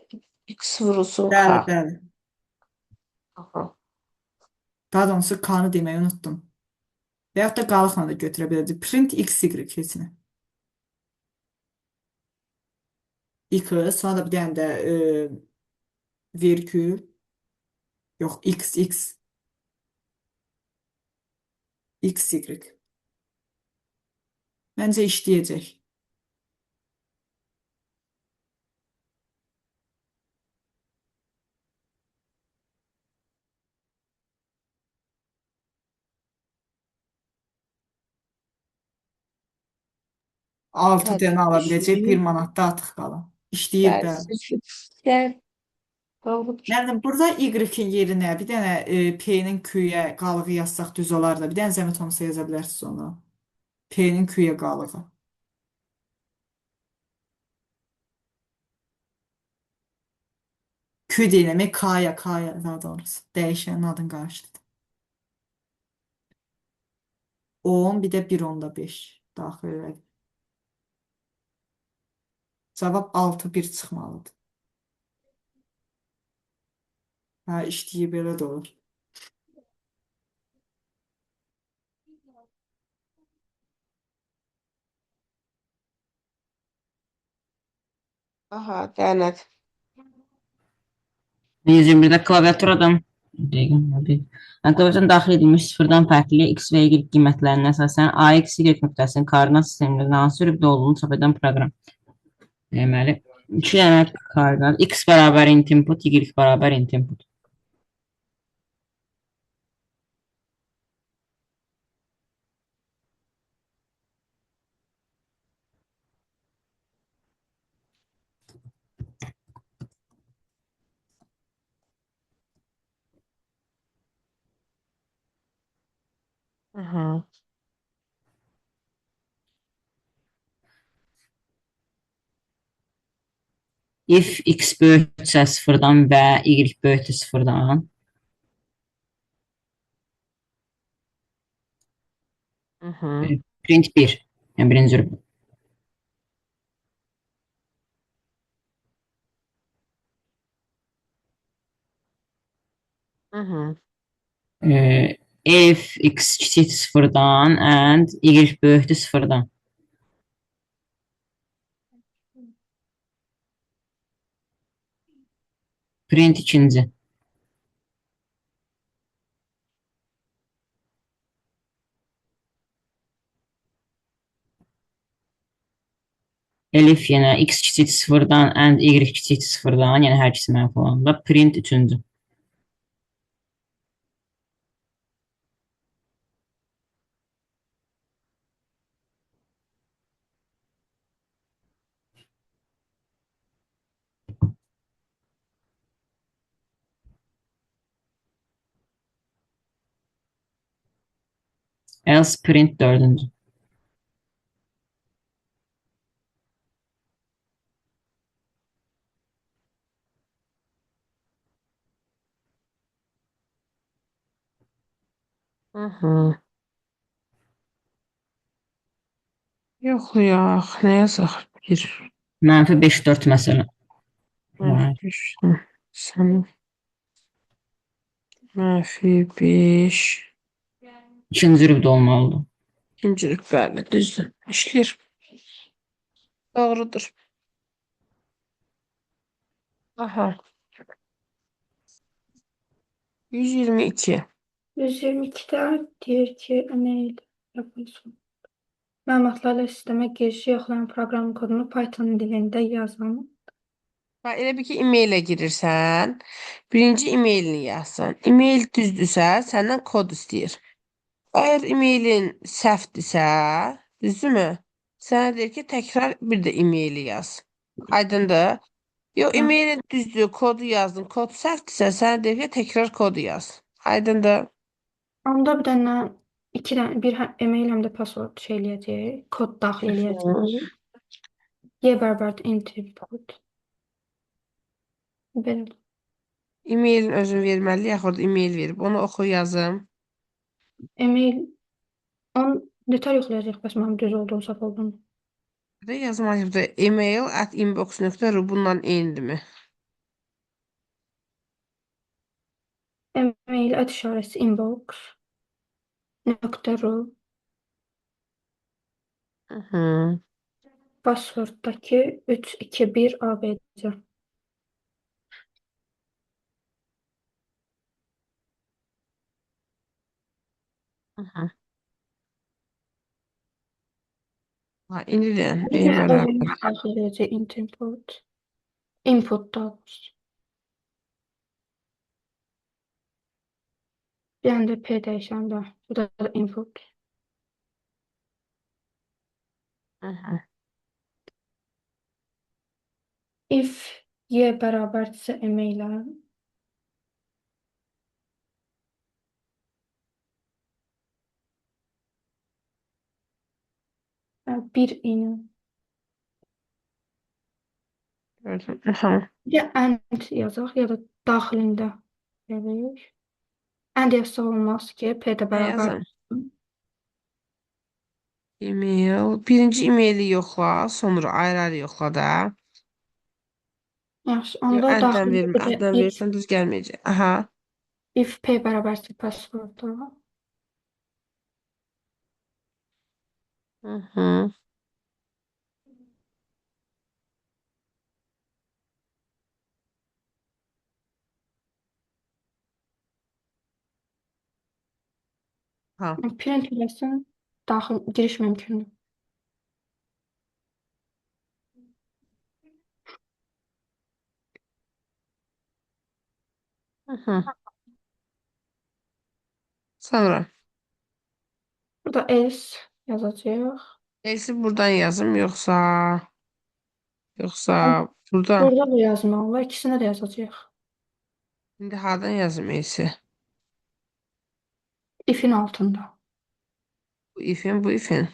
X vurulsun Bəli, K. bəli. Aha. Daha doğrusu K-nı deməyi unutdum. Və yaxud da qalıqla da götürə bilərdik. Print x, y keçini. X, sonra da bir dənə də vergül. Yox, x, x, x, y. Məncə işləyəcək. Altı Bəli, dənə ala biləcək, 1 işləyir. manat da artıq qalan. İşləyir, Bəli, bəli. seçim. Doğrudur. Müəllim, burada y-in yerinə bir dənə p-nin q-yə qalığı yazsaq düz olar da. Bir dənə zəhmət olmasa yaza bilərsiniz onu. P-nin q-yə qalığı. Q deyiləmək k-ya daha doğrusu. Dəyişənin adını qarışdırdım. 10, bir də 1 onda 5 daxil elədik. Cavab 6, 1 çıxmalıdır. Hə, işləyir, belə də olur. Aha, lənət. 121-də klaviaturadan klaviaturada daxil edilmiş sıfırdan fərqli x və y qiymətlərinə əsasən AX, Y nöqtəsinin koordinat sistemində hansı hürufdə olduğunu çap edən proqram. Deməli, 2 dənə koordinat x bərabər int input, y bərabər int input. Aha. If x böyüksə sıfırdan və y böyükdür sıfırdan. Aha. Print 1. Yəni birinci rübü. Aha. If x kiçik sıfırdan and y böyükdür sıfırdan. Print ikinci. Elif yenə x kiçik sıfırdan and y kiçik sıfırdan, yəni hər ikisi mənfi olanda print üçüncü. Else print dördüncü. Aha. Yoxlayaq. Nə yazaq? Bir. Mənfi 5 4 məsələn. Mənfi 5. Sən mənfi 5. İkinci rübdə olmalıdır. İkincilik bəli, düzdür. İşləyir. Doğrudur. Aha. 122. 122-də deyir ki, email yapılsın. Məlumatlarla sistemə giriş yoxlayan proqram kodunu Python dilində yazın. Bax, elə bir ki, e-mailə girirsən, birinci e-mailini yazsan. E-mail düzdürsə, səndən kod istəyir. Əgər e-mailin səhvdirsə, düzdürmü? Sənə deyir ki, təkrar bir də e-maili yaz. Aydındır? Yox, Hə. e-mailin düzdür, kodu yazdın. Kod səhvdirsə, sənə deyir ki, təkrar kodu yaz. Aydındır? Onda bir dənə bir email həm də password şey eləyəcək, kod daxil eləyəcək. Y bərabər input. Belə. E-mailin özünü verməli, yaxud e-mail verib. Onu oxu yazım. Email on detal yoxlayacaq bəs mənim düz olduğunu, səhv olduğunu. Bir də yazmalıyım da email@inbox.ru bundan eynidirmi? Email @ inbox .ru Hı. passworddakı 321 ABC. Hı. Ha, indi də Bir E də bərabər. özümüz daxil edəcək input. Input da. Bir dənə də P dəyişəndə. Bu da input. Hı. If y bərabərdirsə email-ə bir ini. Gördüm. Aha. Ya and yazaq, ya da daxilində yazaq. And yazsa olmaz ki, P də Ne bərabər. yazım? E-mail. Birinci e-maili yoxla, sonra ayrı-ayrı yoxla da. Yaxşı, Yox, onda əldən daxilində vermə, bir də əldən versən düz gəlməyəcək. Aha. if P bərabərsə password. Hı hı. Ha. Print eləsən, daxil giriş mümkündür. Hı hı. Sonra. Burada else yazacağıq. Elsi buradan yazım, yoxsa buradan. Burada da yazmaq olar, ikisində də yazacağıq. İndi hardan yazım Elsi? If'in altında. Bu ifin.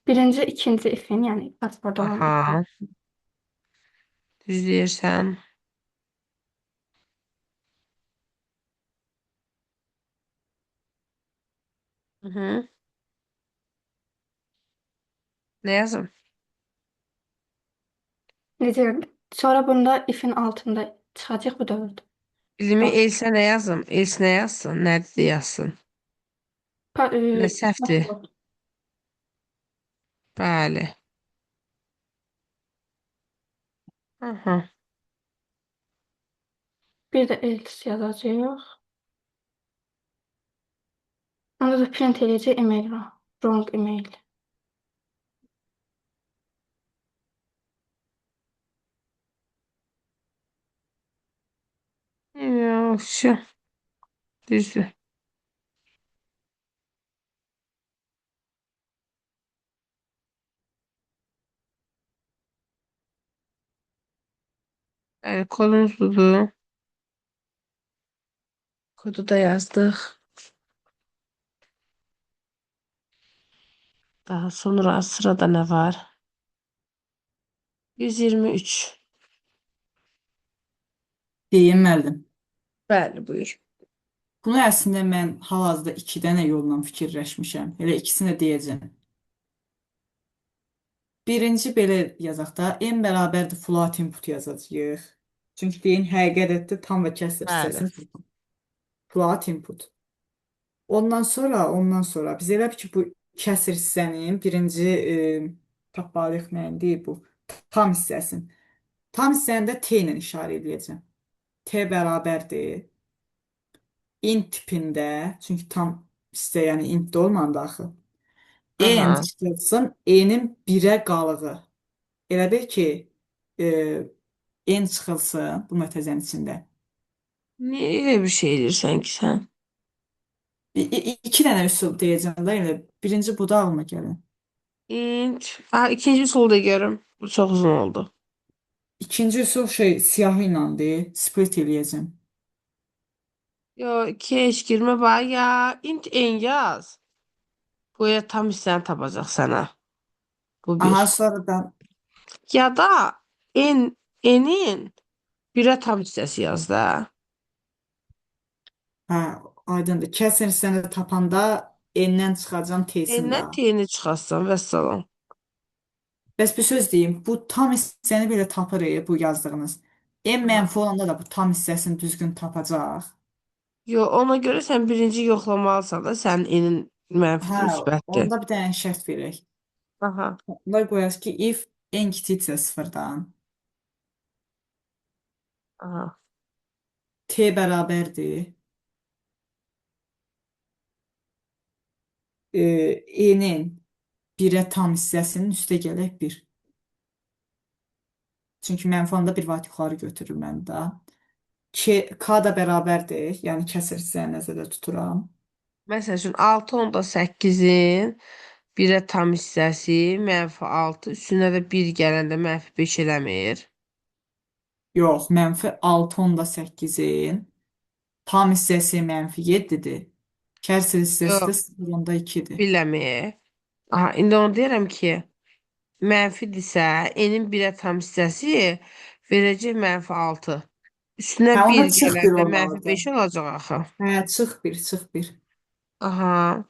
Birinci, ikinci ifin, yəni pasportda olan ifin. Aha. Düz deyirsən. Hı hı. Ne yazım? Necə? Sonra bunda ifin altında çıxacaq bu dörd. Bilimi Bax. Elsə nə yazım? Els nə yazsın? Nədir yazsın? Nə səhvdir? Pasport. Bəli. Aha. Bir də else yazacağıq. Onda da print eləyəcək email var. Wrong email. Yaxşı. Düzdür. Bəli, kodumuz budur. Kodu da yazdıq. Daha sonra sırada nə var? 123. Deyim müəllim. Bəli, buyur. Bunu əslində mən hal-hazırda iki dənə yolla fikirləşmişəm. Elə ikisini də deyəcəm. Birinci belə yazaq da, n bərabərdir float input yazacağıq. Çünki deyin həqiqətdə tam və kəsr Bəli. hissəsini tapın. Float input. Ondan sonra biz elə bil ki bu kəsr hissənin birinci tapmalıyıq nəyindir bu? Tam hissəsin. Tam hissəni də t ilə işarə edəcəm. T bərabərdir. Int tipində, çünki tam hissə yəni int də olmalıdır axı. N Aha. çıxılsın, n-in 1-ə qalığı. Elə bil ki, n çıxılsın bu mötərizənin içində. Niyə elə bir şey edirsən ki sən? İki dənə üsul deyəcəm də, elə birinci bu da ağlıma gəlir. İnç. Aha, ikinci solda görüm. Bu çox uzun oldu. İkinci üsul siyahı iləndir, split eləyəcəm. Yo, ikiye hiç girme bak ya. Int en yaz. Buraya tam hissəni tapacaq sənə. Bu Aha, bir. sonra da Ya da enin birə tam hissəsi yaz da. hə, aydındır. Kəsr hissəni tapanda n-dən çıxacam t-sin Endən daha. t'ni çıxarsan vəssalam. Bəs bir söz deyim, bu tam hissəni belə tapırıq, bu yazdığınız. En Aha. mənfi olanda da bu tam hissəsini düzgün tapacaq. Yo, ona görə sən birinci yoxlamalısan da sənin enin Hə, mənfidir, müsbətdir. onda bir dənə şərt verək. Aha. Bunlar qoyaq ki, if en kiçiksə sıfırdan, Aha. t bərabərdir, enin 1-ə tam hissəsinin üstə gələk 1. Çünki mənfi olanda bir vaat yuxarı götürür məni də. K da bərabərdir, yəni kəsr hissəni nəzərdə tuturam. Məsəl üçün 6.8-in birə tam hissəsi -6, üstünə də 1 gələndə -5 eləmir. Yox, mənfi 6.8-in tam hissəsi mənfi 7-dir. Kəsr hissəsi Yox, də 0.2-dir. biləmir. Aha, indi onu deyirəm ki, mənfidirsə, enin birə tam hissəsi verəcək -6. Üstünə Hə, onda 1 çıx bir gələndə olmalıdır. -5 olacaq axı. Hə, çıx bir. Aha.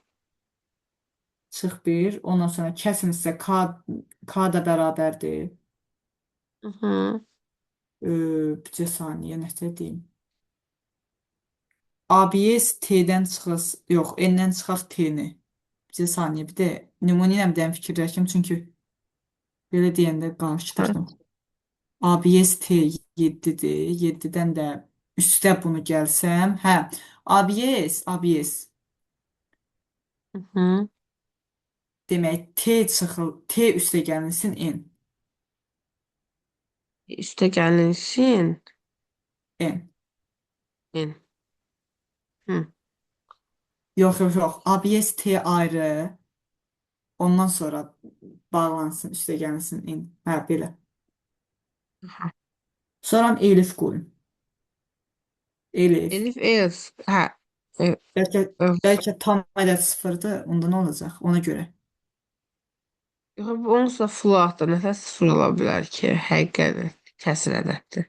Çıx bir. Ondan sonra kəsr hissə K da bərabərdir. Hı -hı. Bircə saniyə nəsə deyim. ABS T-dən çıxır, yox, N-dən çıxaq T-ni. Bircə saniyə, bir də nümunə ilə bir dənə fikirləşim, çünki belə deyəndə qarışdırdım. ABS T 7-dir. 7-dən də üstə bunu gəlsəm, hə, ABS Hı -hı. demək T üstə gəlsin N. Üstə gəlinsin. N. N. Hı. Yox. ABS T ayrı. Ondan sonra bağlansın, üstə gəlsin N. Hə, belə. Aha. Sonra Elif qoyun. Elif. Elif, Elif. Hə. E, Bəlkə e, bəlkə tam ədəd sıfırdır. Onda nə olacaq? Ona görə. Onsuz da floatda nəsə sıfır ola bilər ki, həqiqətən kəsr ədəddir.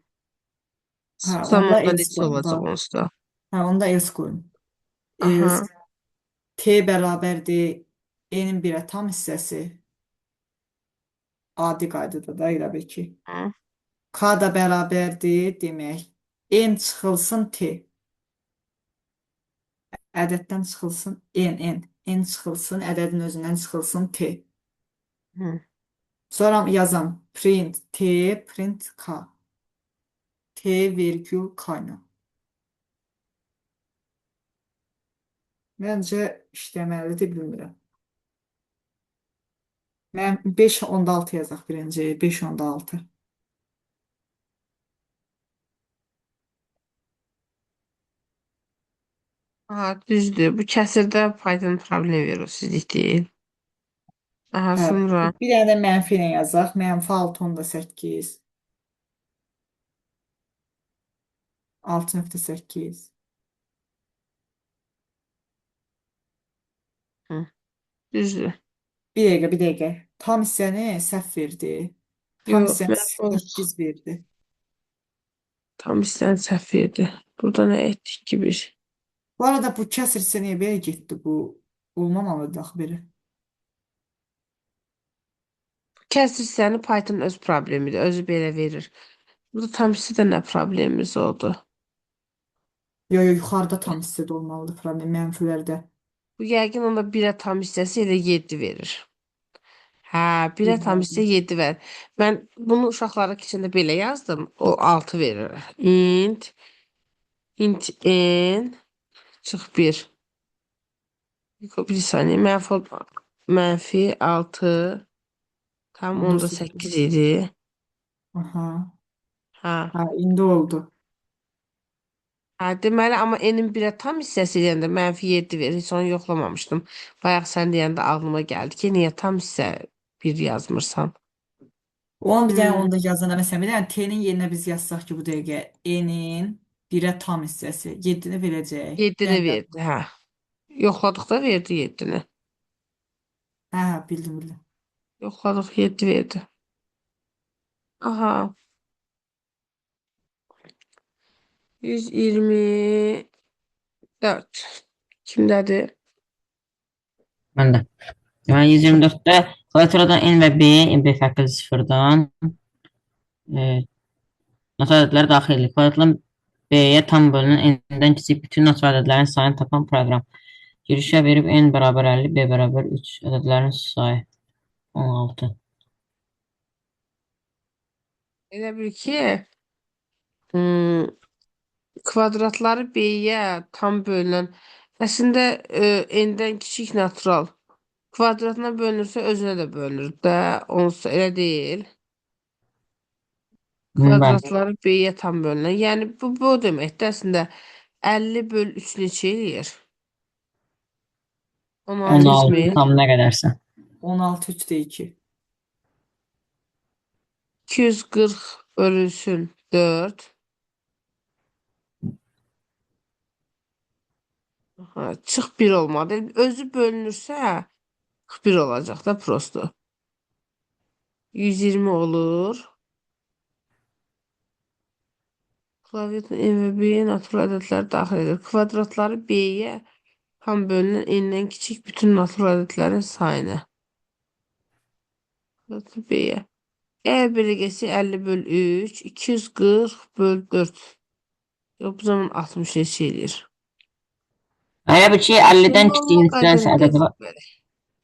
Hə, O onda zaman else neçə qoyun da. olacaq onsuz da? Hə, onda else qoyun. Else Aha. t bərabərdir n-in 1-ə tam hissəsi. Adi qaydada da elə bil ki. Hı. K da bərabərdir demək. N çıxılsın t. Ədəddən çıxılsın n. N çıxılsın, ədədin özündən çıxılsın t. Hı. Sonra yazam print t, print k. T virgül k ilə. Məncə işləməlidir, bilmirəm. Mən 5.6 yazaq birinci. 5.6. Aha, düzdür. Bu kəsirdə Python problem verir, sizlik deyil. Aha, Hə, sonra bir dənə də mənfi ilə yazaq. Mənfi 6.8. 6.8. hı, düzdür. Bir dəqiqə, bir dəqiqə. Tam hissəni səhv verdi. Tam Yox, hissəni mən 8 verdi. tam istəyən səhv verdi. Burada nə etdik ki biz? Bu arada bu kəsr hissəyə belə getdi bu. Olmamalıdır axı belə. Kəsr hissəni Python öz problemidir. Özü belə verir. Burada tam hissədə nə problemimiz oldu? Yo, yo, yuxarıda tam hissədə olmalıdır problem mənfilərdə. Bu yəqin onda 1-ə tam hissəsi elə 7 verir. Hə, 1-ə tam hissə Bilmirəm. 7 verir. Mən bunu uşaqlara keçəndə belə yazdım. O 6 verir. Int n çıx 1. Bir saniyə. Mənfi 6. Tam Onda onda 8. 8 idi. Aha. Hə. Ha, indi oldu. Hə, deməli, amma n-in 1-ə tam hissəsi deyəndə mənfi 7 verir. Heç onu yoxlamamışdım. Bayaq sən deyəndə ağlıma gəldi ki, niyə tam hissə 1 yazmırsan? Onun bir dənə Hmm. onda yazanda məsələn bir dənə t-nin yerinə biz yazsaq ki bu dəqiqə n-in 1-ə tam hissəsi 7-ni verəcək. 7-ni Yəni verdi, hə. Yoxladıqda verdi 7-ni. hə, hə, bildim, bildim. Yoxladıq 7 verdi. Aha. 124. Kimdədir? Məndə. Deməli 124-də klaviaturadan n və b fərqli sıfırdan natural ədədləri daxil edilir. Klaviaturadan b-yə tam bölünən n-dən kiçik bütün natural ədədlərin sayını tapan proqram. Girişə verib n bərabər 50, b bərabər 3 ədədlərin sayı 16. Elə bil ki, hmm, kvadratları b-yə tam bölünən əslində n-dən kiçik natural kvadratına bölünürsə özünə də bölünür də. Onsuz elə deyil. Bəli. Kvadratları b-yə tam bölünən. Yəni bu deməkdir əslində 50 böl 3 neçə eləyir? 16 16 mi? tam nə qədərsə. 16 3-də 2. 240 bölünsün 4. Ha, çıx 1 olmadı. Özü bölünürsə 41 olacaq da prosto. 120 olur. Klaviatın n və b-yə natural ədədləri daxil edir. Kvadratları b-yə tam bölünən n-dən kiçik bütün natural ədədlərin sayını. Kvadratı b-yə. E bölgəsi 50 böl 3, 240 böl 4. Yox, bu zaman 60 neçə eləyir? Elə bil ki 50-dən kiçik Normal neçə dənəsə qaydada ədədi var. dedik.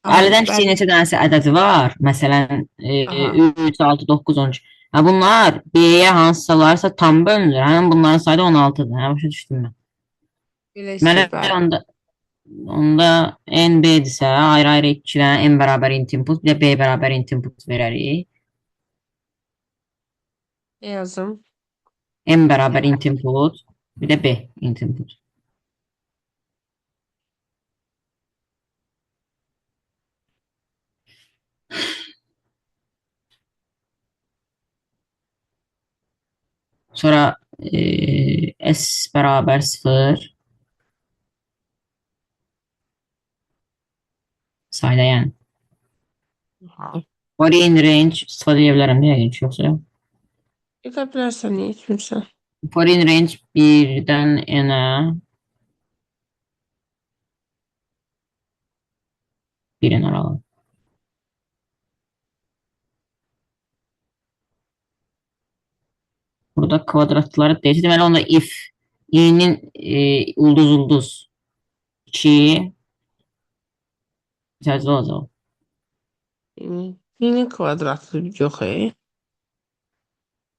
Aha, 50-dən kiçik bəli. neçə dənəsə ədədi var. Məsələn, Aha, 3, 6, 9, 13. Ha, bunlar B-yə hansısa varsa tam bölünür. Həmin bunların sayı da 16-dır. Hə, başa düşdüm mən. belə Deməli, istəyir, bəli. onda n b-dirsə, ayrı-ayrı 2 dənə n bərabər int input, bir də b bərabər int input verərik. Ne yazım? N bərabər int input, bir də b int input. Sonra s bərabər 0, sayda yəni. Aha. Foreign range istifadə edə bilərəm deyə heç yoxsa. Edə bilərsən, niyə etmirsən? Foreign range 1-dən n-ə 1-in aralığı. Burada kvadratları deyəcək. Deməli, onda if i-nin ulduz 2 təcrübə olacaq. Yeni kvadratlı yox,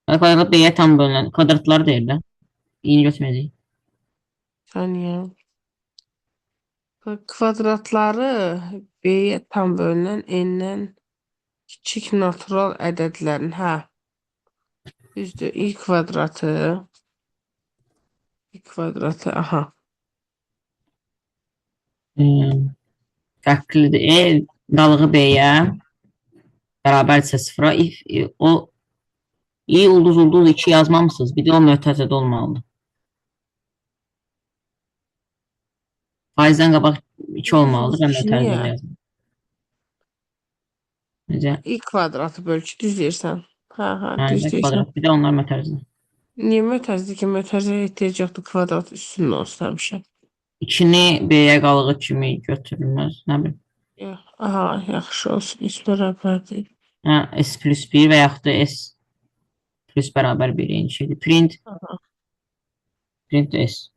Kvadrat b-yə tam bölünən kvadratları deyir də. İ-ni götürməyəcək. Saniye. Kvadratları B-yə tam bölünən n-dən kiçik natural ədədlərin, hə. Düzdür, i kvadratı, aha. Fərqlidir. Qalığı b-yə bərabərdirsə 0-a if o i ulduz 2 yazmamışsınız. Bir də o mötərizədə olmalıdır. Faizdən qabaq 2 olmalıdır və mötərizədə yazılır. Necə? i kvadratı bölgü düz deyirsən. Hə, düz Hə, deyirsən. kvadrat bir də onlar mötərizə. Niyə mötərizə ki, mötərizəyə ehtiyac yoxdur, kvadrat üstünün olsun həmişə. 2-ni b-yə qalığı kimi götürülməz. Nə bilim. Yox, aha, yaxşı olsun, üst bərabərdir. Hə, s plus 1 və yaxud da s plus bərabər 1 eyni şeydir. Print s.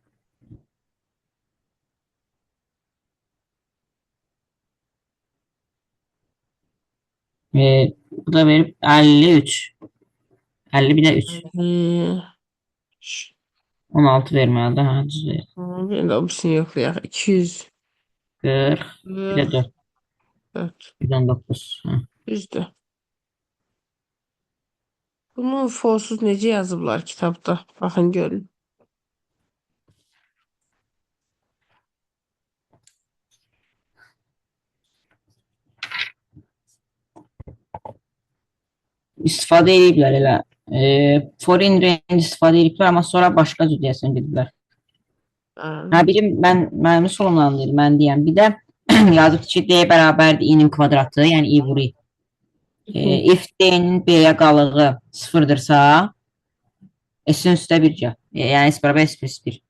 Bu da verib 53. 50 bir də 3. 16 verməlidir. Hə, düz verir. Bir də obisini yoxlayaq. 200. 40. Bir də 4. 4. 119. Hə. Düzdür. Bunu folsuz necə yazıblar kitabda? Baxın, görün. İstifadə ediblər elə. Foreign range istifadə ediblər, amma sonra başqa cür deyəsən gediblər. Hə, biri mənim solumdan deyir, mən deyəm. Bir də yazıb ki, d bərabərdir i-nin kvadratı, yəni i vuru. If d-nin b-yə qalığı 0-dırsa, s-in üstə 1 gəl. Yəni s bərabər s plus 1.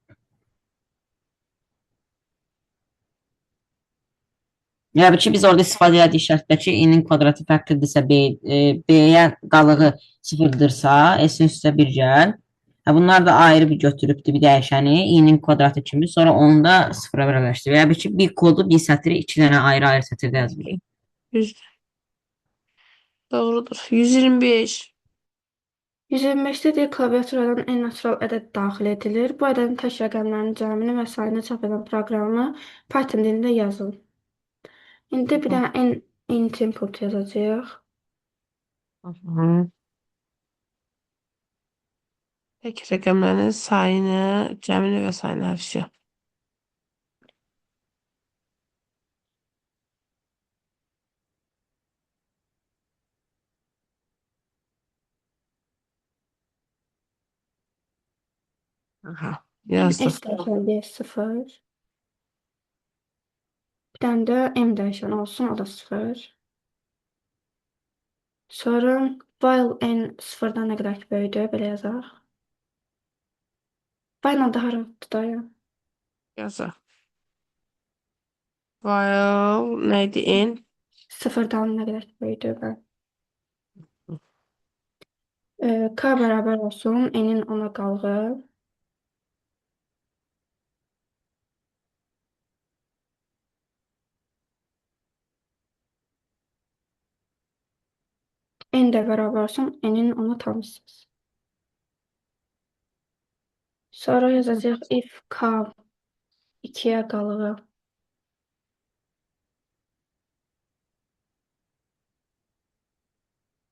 Yəni ki, biz orada istifadə etdik şərtdə ki, i-nin kvadratı fərqlidirsə, b-yə qalığı 0-dırsa, s-in üstə 1 gəl. Bunlar da ayrı bir götürübdür bir dəyişəni, i-nin kvadratı kimi, sonra onu da 0-a bərabərləşdir. Və ya ki, bir kodu, bir sətri 2 dənə ayrı-ayrı sətirdə yazılır. Düzdür. Doğrudur. 125. 125-də deyir, klaviaturadan en natural ədəd daxil edilir. Bu ədədin tək rəqəmlərinin cəmini və sayını çap edən proqramı Python dilində yazın. İndi bir dənə int input yazacağıq. Tək rəqəmlərin sayını, cəmini və sayını həfsi. Aha, yazdım. S dəyişəni 0. Bir dənə də M dəyişəni olsun, o da 0. Sonra while n 0-dan nə qədər ki böyüdür, belə yazaq. While daha rahatdır da ya. Yazaq. While neydi n? 0-dan nə qədər ki böyüdür, bəli. K bərabər olsun, n-in 10-a qalığı. N də bərabər olsun, n-in 10-a tam hissəsi. Sonra yazacağıq if k 2-yə qalığı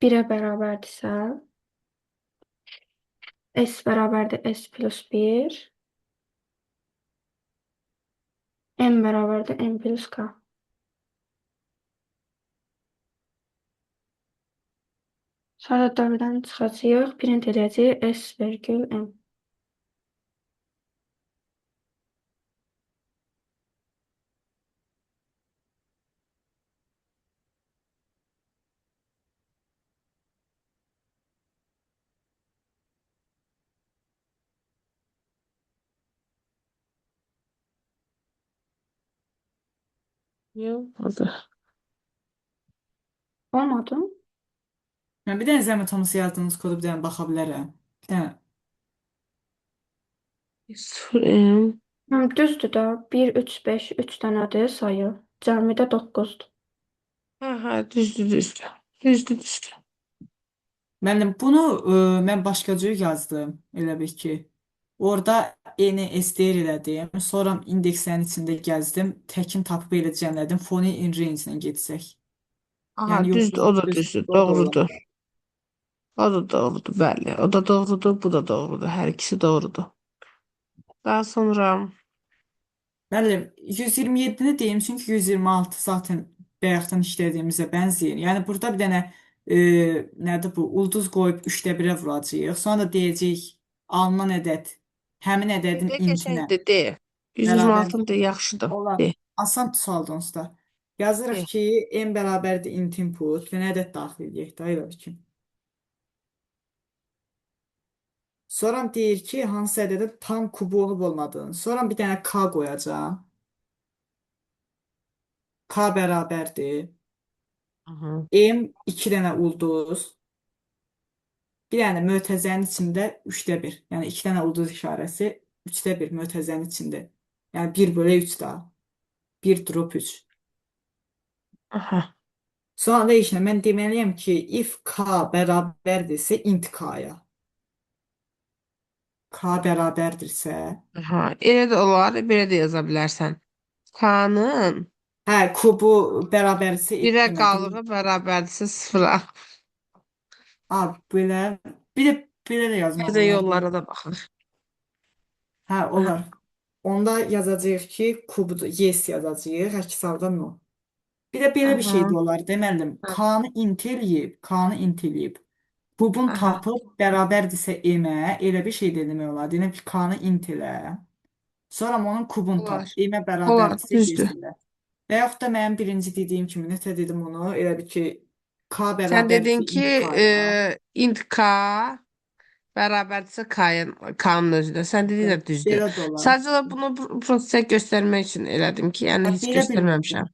1-ə bərabərdirsə, s bərabərdir s plus 1, m bərabərdir m plus k. Sonra 4-dən çıxacağıq, print edəcəyik s virgül m. Olmadı. Olmadı. Mən bir dənə zəhmət olmasa yazdığınız kodu bir dənə baxa bilərəm. Bir dənə. 0M. Düzdür da. 1, 3, 5, 3 dənədir sayı. Cəmidə 9-dur. Aha, düzdür. Düzdür. Müəllim, bunu mən başqa cür yazdım, elə bil ki. Orada eni STR elədim. Sonra indekslərin içində gəzdim. Təkin tapıb elə cəmlədim. Phone in range-ilə getsək. Aha, Yəni düzdür, yoxsa o da düz düzdür, o da olar. doğrudur. O da doğrudur, bəli. O da doğrudur, bu da doğrudur. Hər ikisi doğrudur. Daha sonra Müəllim, 127-ni deyim, çünki 126 zaten bayaqdan işlədiyimizə bənzəyir. Yəni burada bir dənə nədir bu? Ulduz qoyub 3də 1-ə vuracağıq. Sonra da deyəcəyik alınan ədəd həmin ədədin de intinə qəşəngdir, de. bərabər 126-ın da yaxşıdır. olar. De, Asan sualdır onsuz da. Yazırıq de. ki, n bərabərdir int input və nə ədəd daxil edək də elə bil ki. Sonra deyir ki, hansı ədədin tam kubu olub olmadığını. Sonra bir dənə k qoyacağam. K bərabərdir. Aha. M 2 dənə ulduz. Bir dənə mötərizənin içində 3də 1. Yəni 2 dənə ulduz işarəsi 3də 1 mötərizənin içində. Yəni 1/3 daha. 1 drop 3. Aha. Sonra da işlə mən deməliyəm ki, if k bərabərdirsə int k-ya. K bərabərdirsə, Aha. Elə də olar, belə də yaza bilərsən. K-nın hə, kubu bərabərdirsə 1-ə demək. qalığı bərabərdirsə 0-a. A, belə bir də belə də yazmaq Bizə olar. yollara da baxır. Hə, Aha. olar. Onda yazacağıq ki, kubudur, yes yazacağıq, əks halda no. Bir də belə bir şey Aha. də olar, deməlim, k-nı int eləyib. Kubun Aha. tapıb bərabərdirsə m-ə, elə bir şey də demək olar. Deyirəm ki, k-nı int elə. Sonra onun kubunu tap, Olar. m-ə Olar, bərabərdirsə yes düzdür. elə. Və yaxud da mənim birinci dediyim kimi, necə dedim onu, elə bir ki, k Sən dedin bərabərdirsə ki, int k-ya. int K bərabərdirsə K'nın özündə. Sən dediyin də düzdür. Belə də olar. Sadəcə də bunu prosesə göstərmək üçün elədim ki, yəni heç Belə bilmirdim. göstərməmişəm.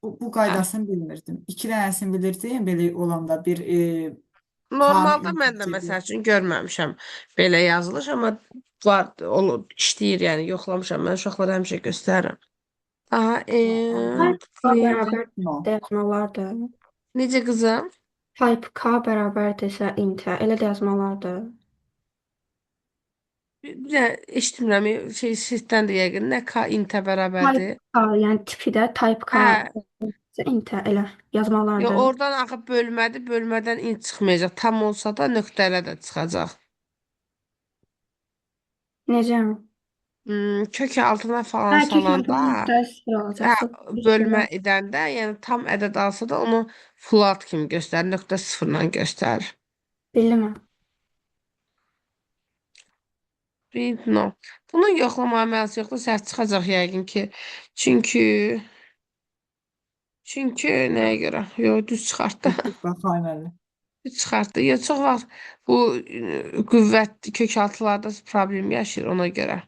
Bu Hə. qaydasını bilmirdim. İki dənəsini bilirdim, belə olanda bir k-nı Normalda mən də int məsəl üçün görməmişəm belə yazılış, amma var, olur, işləyir, yəni yoxlamışam. Mən uşaqlara həmişə göstərirəm. Aha, Type K print. bərabər no. də yazmalardır. Necə qızım? Type K bərabərdirsə int-ə, elə də yazmalardır. Bir də eşitmirəm, şey sizdən də yəqin nə K int-ə Type bərabərdir? K, yəni tipi də Type K Hə, int-ə elə yo, yazmalardır. oradan axı bölmədir, bölmədən int çıxmayacaq. Tam olsa da nöqtələ də çıxacaq. Necə? Kök altına Hə, falan salanda, nöqtəsi sıfır olacaq. bölmə edəndə, yəni tam ədəd alsa da onu float kimi göstərir, nöqtə sıfırla göstərir. Bilməm. Print no. Bunun yoxlama əməliyyatı yoxdur, səhv çıxacaq yəqin ki. Çünki nəyə görə? Yox, düz çıxartdı. Baxayım hələ. Düz çıxartdı. Yox, çox vaxt bu qüvvət kökaltılarda problem yaşayır ona görə.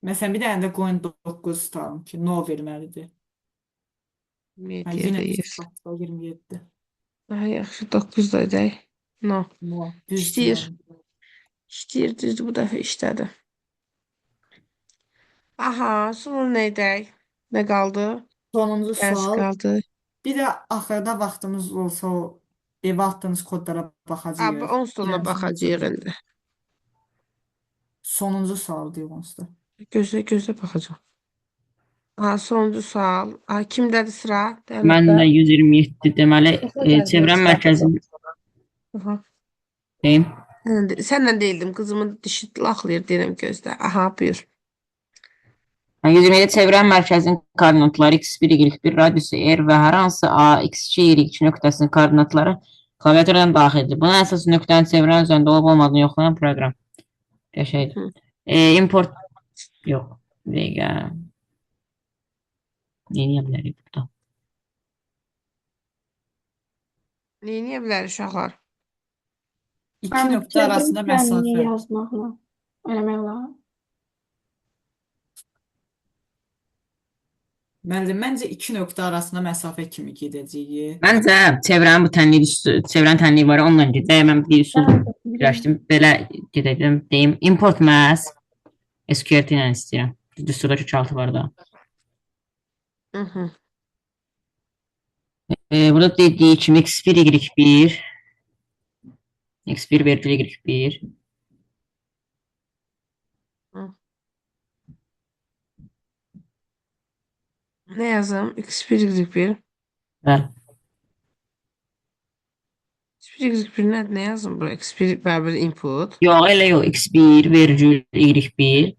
Məsələn, bir dənə də qoyun 9 tutalım ki, no verməlidir. Hə, Media yenə deyir. düz çıxartdı, 27. Daha yaxşı 9 da edək. No. No, düzdür. İşləyir. Yəni. İşləyir, düzdür, bu dəfə işlədi. Aha, sonra nə edək? Nə qaldı? Sonuncu Dərs sual. qaldı. Bir də axırda vaxtımız olsa o evə atdığınız kodlara baxacağıq. Onsuz da ona Yəni baxacağıq indi. sonuncu sual deyim onsuz da. Gözlə baxacağım. Aha, sonuncu sual. Aha, kimdədir sıra? Mən də 127 deməli çevrə mərkəzini Aha. deyim. Səndən deyildim. Qızımın dişi laxlayır deyirəm gözlə. Aha, buyur. 127 çevrə mərkəzinin koordinatları x1, y1, radiusu r və hər hansı a, x2, y2 nöqtəsinin koordinatları klaviaturadan daxil edilir. Buna əsas nöqtənin çevrənin üzərində olub olmadığını yoxlayan proqram. Qəşəngdir. Import yox. Bir dəqiqə. Neyə bilərik burada? Neyniyə bilər uşaqlar? İki nöqtə arasında məsafə. Yazmaqla. Eləmək olar. Müəllim, məncə iki nöqtə arasında məsafə kimi gedəcəyik. Məncə çevrənin bu çevrənin tənliyi var, onunla gedək. Mən bir üsul fikirləşdim. Belə gedəcəm, deyim. Import mass SQRT ilə istəyirəm. Düsturda kökaltı var da. Hı hı. Burada dediği kimi x1, y1 x1 vergül y1 Hı. Ne yazım? X1 Y1. və X1 ne yazım bura? X1 beraber input. yox, elə yox, x1 vergül y1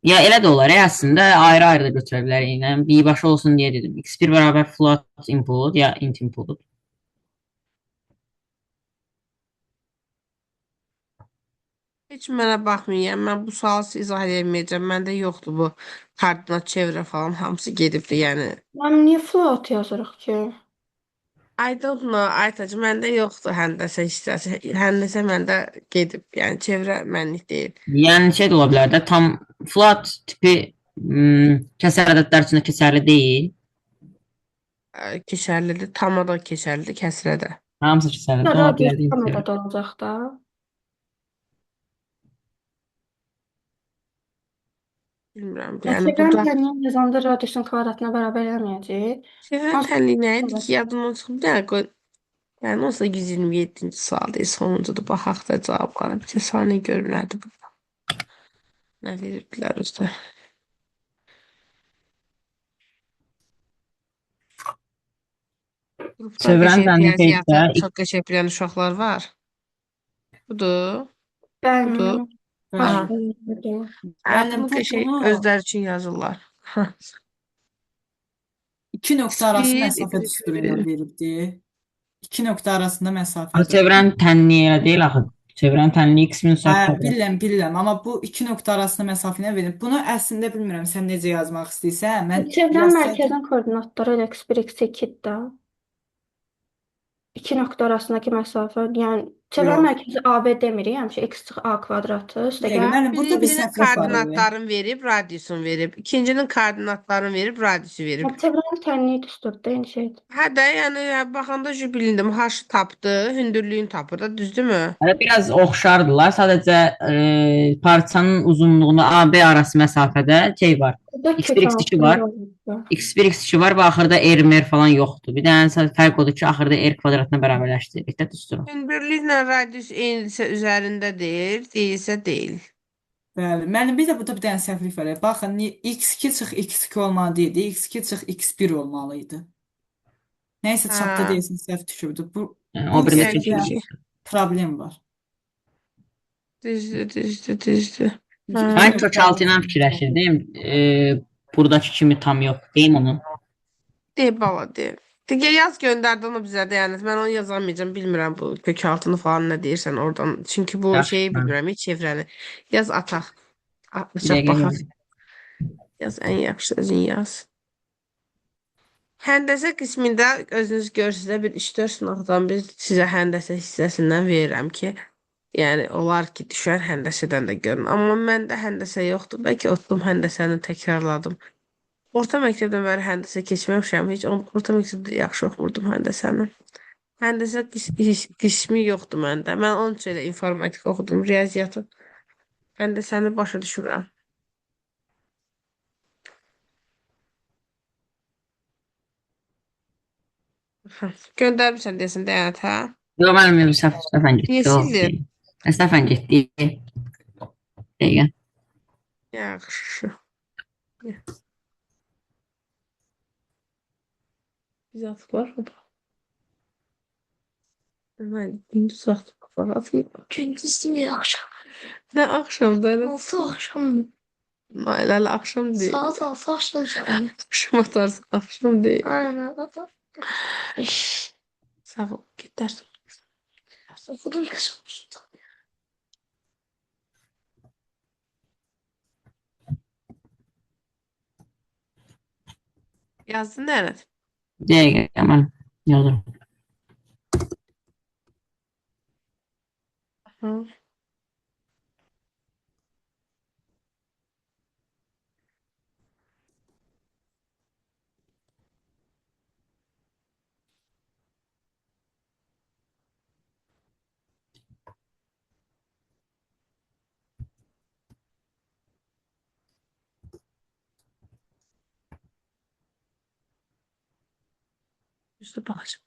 ya elə də olar, əslində ayrı-ayrı da götürə bilərik. Yəni birbaşa olsun deyə dedim. x1 bərabər float input ya int input. Heç mənə baxmayın. Yəni mən bu sualı sizə izah edemeyəcəm. Məndə yoxdur bu koordinat çevrə falan hamısı gedibdi yəni. Mən niyə float yazırıq ki? I don't know, Aytacı, məndə yoxdur həndəsə hissəsi. Həndəsə məndə gedib. Yəni çevrə mənlik deyil. Yəni şey də ola bilər də, tam float tipi kəsər ədədlər üçün keçərli deyil. Keçərlidir. Tama da keçərlidir, kəsrə də. Hamısı keçərlidir. Ola Radius bilər deyim. kamerada olacaq da. Bilmirəm. Yəni Çevrənin burada tənliyi yazanda radiusun kvadratına bərabər eləməyəcək. çevrə tənliyi nə idi ki, yadımdan çıxıb. Bir dənə qoy. Yəni olsa 127-ci sual deyil, sonuncudur. Baxaq da cavablara. Bir saniyə görüm nədir bu. Nə verirdilər usta? Qrupda Çevrənin qəşəng tənliyi riyaziyyatı isə çox qəşəng bilən uşaqlar var. Budur. Ben Budur. Aha. başlayayım. Müəllim, Bunu bu qəşəng bunu özləri üçün yazırlar. Hə. iki nöqtə arası Speed, məsafə düsturu ilə veribdi. İki nöqtə arasında məsafədir. Çevrənin tənliyi elə deyil axı. Çevrənin tənliyi x min Hə, kvadrat. bilirəm, amma bu iki nöqtə arasında məsafə ilə verib. Bunu əslində bilmirəm sən necə yazmaq istəyirsən. Mən Çevrənin yazsaydım mərkəzin koordinatları elə x1, x2-dir də. İki nöqtə arasındakı məsafə, yəni çevrənin yox. mərkəzi AB demirik, həmişə x çıxı A kvadratı, üstə Dəqiqə, gəl. müəllim, burada bir Birinin səhvlik var. koordinatlarını verib, radiusunu verib. İkincinin koordinatlarını verib, radiusu verib. Çevrənin tənliyi düsturda eyni şeydir. Hə də, yəni baxanda şu bilindim. H tapdı, hündürlüyünü tapır da, düzdürmü? Hələ biraz oxşardılar. Sadəcə parçanın uzunluğunda AB arası məsafədə şey var. Burada X1, kök X2 var. altında. X1, X2 var və axırda R, mer falan yoxdur. Bir dənə sadəcə fərq odur ki, axırda R kvadratına bərabərləşdiririk də düsturu. Hündürlüklə radius eynidirsə üzərindədir, deyilsə deyil. Bəli. Müəllim, bir də burada bir dənə səhvlik var. Baxın, x2 çıx x2 olmalı deyildi. x2 çıx x1 olmalı idi. Nəysə çapda Hə. deyilsin, səhv düşübdü. Yəni, Bu o birində Yəqin keçir. ki. problem var. Düzdür. İki Hə. Mən nöqtə kökaltı ilə arasında fikirləşirdim. Buradakı kimi tam yox. Deyim onu. De bala de. De yaz göndərdi onu bizə də, yəni mən onu yazamayacağam, bilmirəm bu kök altını falan nə deyirsən oradan. Çünki bu Yaxşı, şeyi hə. bilmirəm, heç çevrəni. Yaz ataq. Bir Atmışaq dəqiqə baxaq. gəlin. Yaz ən yaxşı özün yaz. Həndəsə qismində özünüz görürsünüz də bir 3-4 sınaqdan bir sizə həndəsə hissəsindən verirəm ki, yəni olar ki, düşər həndəsədən də görün. Amma məndə həndəsə yoxdur. Bəlkə otdum həndəsəni təkrarladım. Orta məktəbdən bəri həndəsə keçməmişəm. Heç orta məktəbdə yaxşı oxumurdum həndəsəni. Həndəsə qismi yoxdur məndə. Mən onun üçün elə informatik oxudum, riyaziyyatı. Həndəsəni başa düşürəm. Göndərmişəm desin deyənət, hə? Yox, mənim səhvən getdi. Niyə O, sildin? səhvən getdi. Dəqiqə. Yaxşı. Biz artıq var mı? Mən gündüz vaxtı baxatım. Gündüz değil akşam. Nə axşamda? 6 akşam. Ailəli axşam deyil. Saat 6 akşam yani. Axşam atarsın, axşam deyil. Aynen. Sağ ol, get dərs. Sıfırın kışmış. Yazdın Dərət? Dəqiqə, mən yazıram. Hı. İşte bakacağım.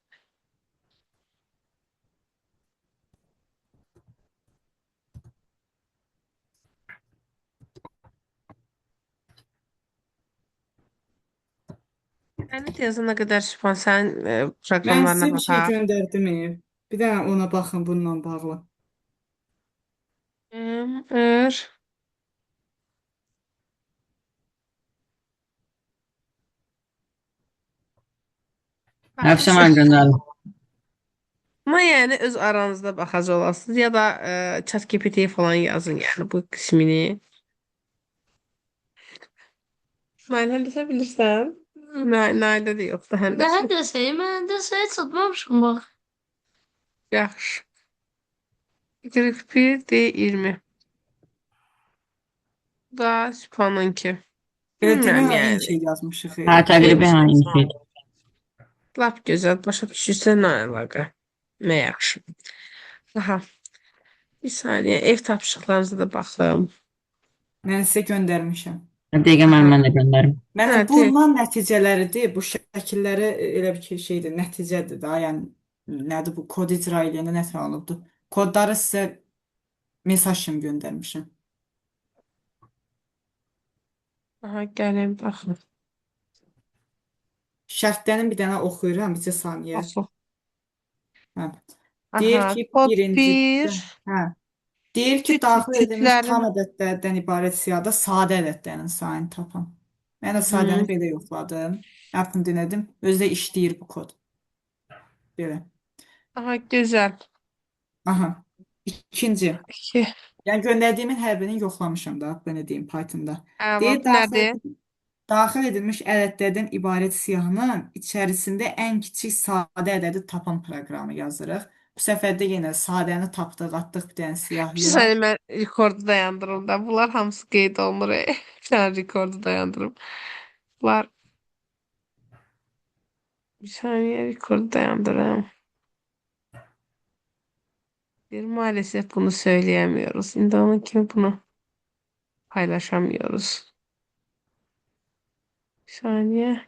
Ənət yazana qədər Şipan sən Mən sizə proqramlarına bir şey baxar. göndərdim. Bir də ona baxın bununla bağlı. Er. Həbsə mən göndərdim. Ama yani öz aranızda baxacaq olasınız ya da ChatGPT falan yazın yani bu qismini. Mən həndəsə bilirsən. Nailə də yoxdur həndəsə. Ben de sayayım. Ben de sayı tutmamışım bak. Yaxşı. 41 D20. Bu da Şipanınki. Elə Bilmirəm demək eyni yəni. şey yazmışıq. Hə, təqribi aynı şeydir. Lap gözəl. Başa düşürsən nə əlaqə. Nə yaxşı. Aha. Bir saniyə. Ev tapşırıqlarınıza da baxım. Mən sizə göndərmişəm. Dəqiqə mən də göndərim. Mənim Hə, bundan nəticələridir. Bu şəkilləri elə bir ki, şeydir, nəticədir da. Yəni nədir bu kod icra eləyəndə nə tər olubdu? Kodları sizə mesaj kimi göndərmişəm. Aha, gəlin baxın. Şərtlərin bir dənə oxuyuram, bircə saniyə. Baxın. Hə. Deyir Aha, ki, kod birincidə, 1. hə. Deyir ki, daxil edilmiş Cütlərin. tam ədədlərdən ibarət siyahıda sadə ədədlərin sayını tapın. Mən də sadəni belə yoxladım. Yapın dinlədim. Özü də işləyir bu kod. Belə. Aha, gözəl. Aha. İkinci. 2. Yəni göndərdiyimin hər birini yoxlamışam da, belə deyim Pythonda. Əla, Deyir bu nədir? daxil edilmiş ədədlərdən ibarət siyahının içərisində ən kiçik sadə ədədi tapan proqramı yazırıq. Bu səfər də yenə sadəni tapdıq, atdıq bir dənə Bir siyahıya. saniyə mən rekordu dayandırım da. Bunlar hamısı qeyd olunur. Bir saniyə rekordu dayandırım. Bunlar bir saniyə rekordu dayandırım. Bir maalesef bunu söyleyemiyoruz. İndi onun kimi bunu paylaşamıyoruz. Bir saniye.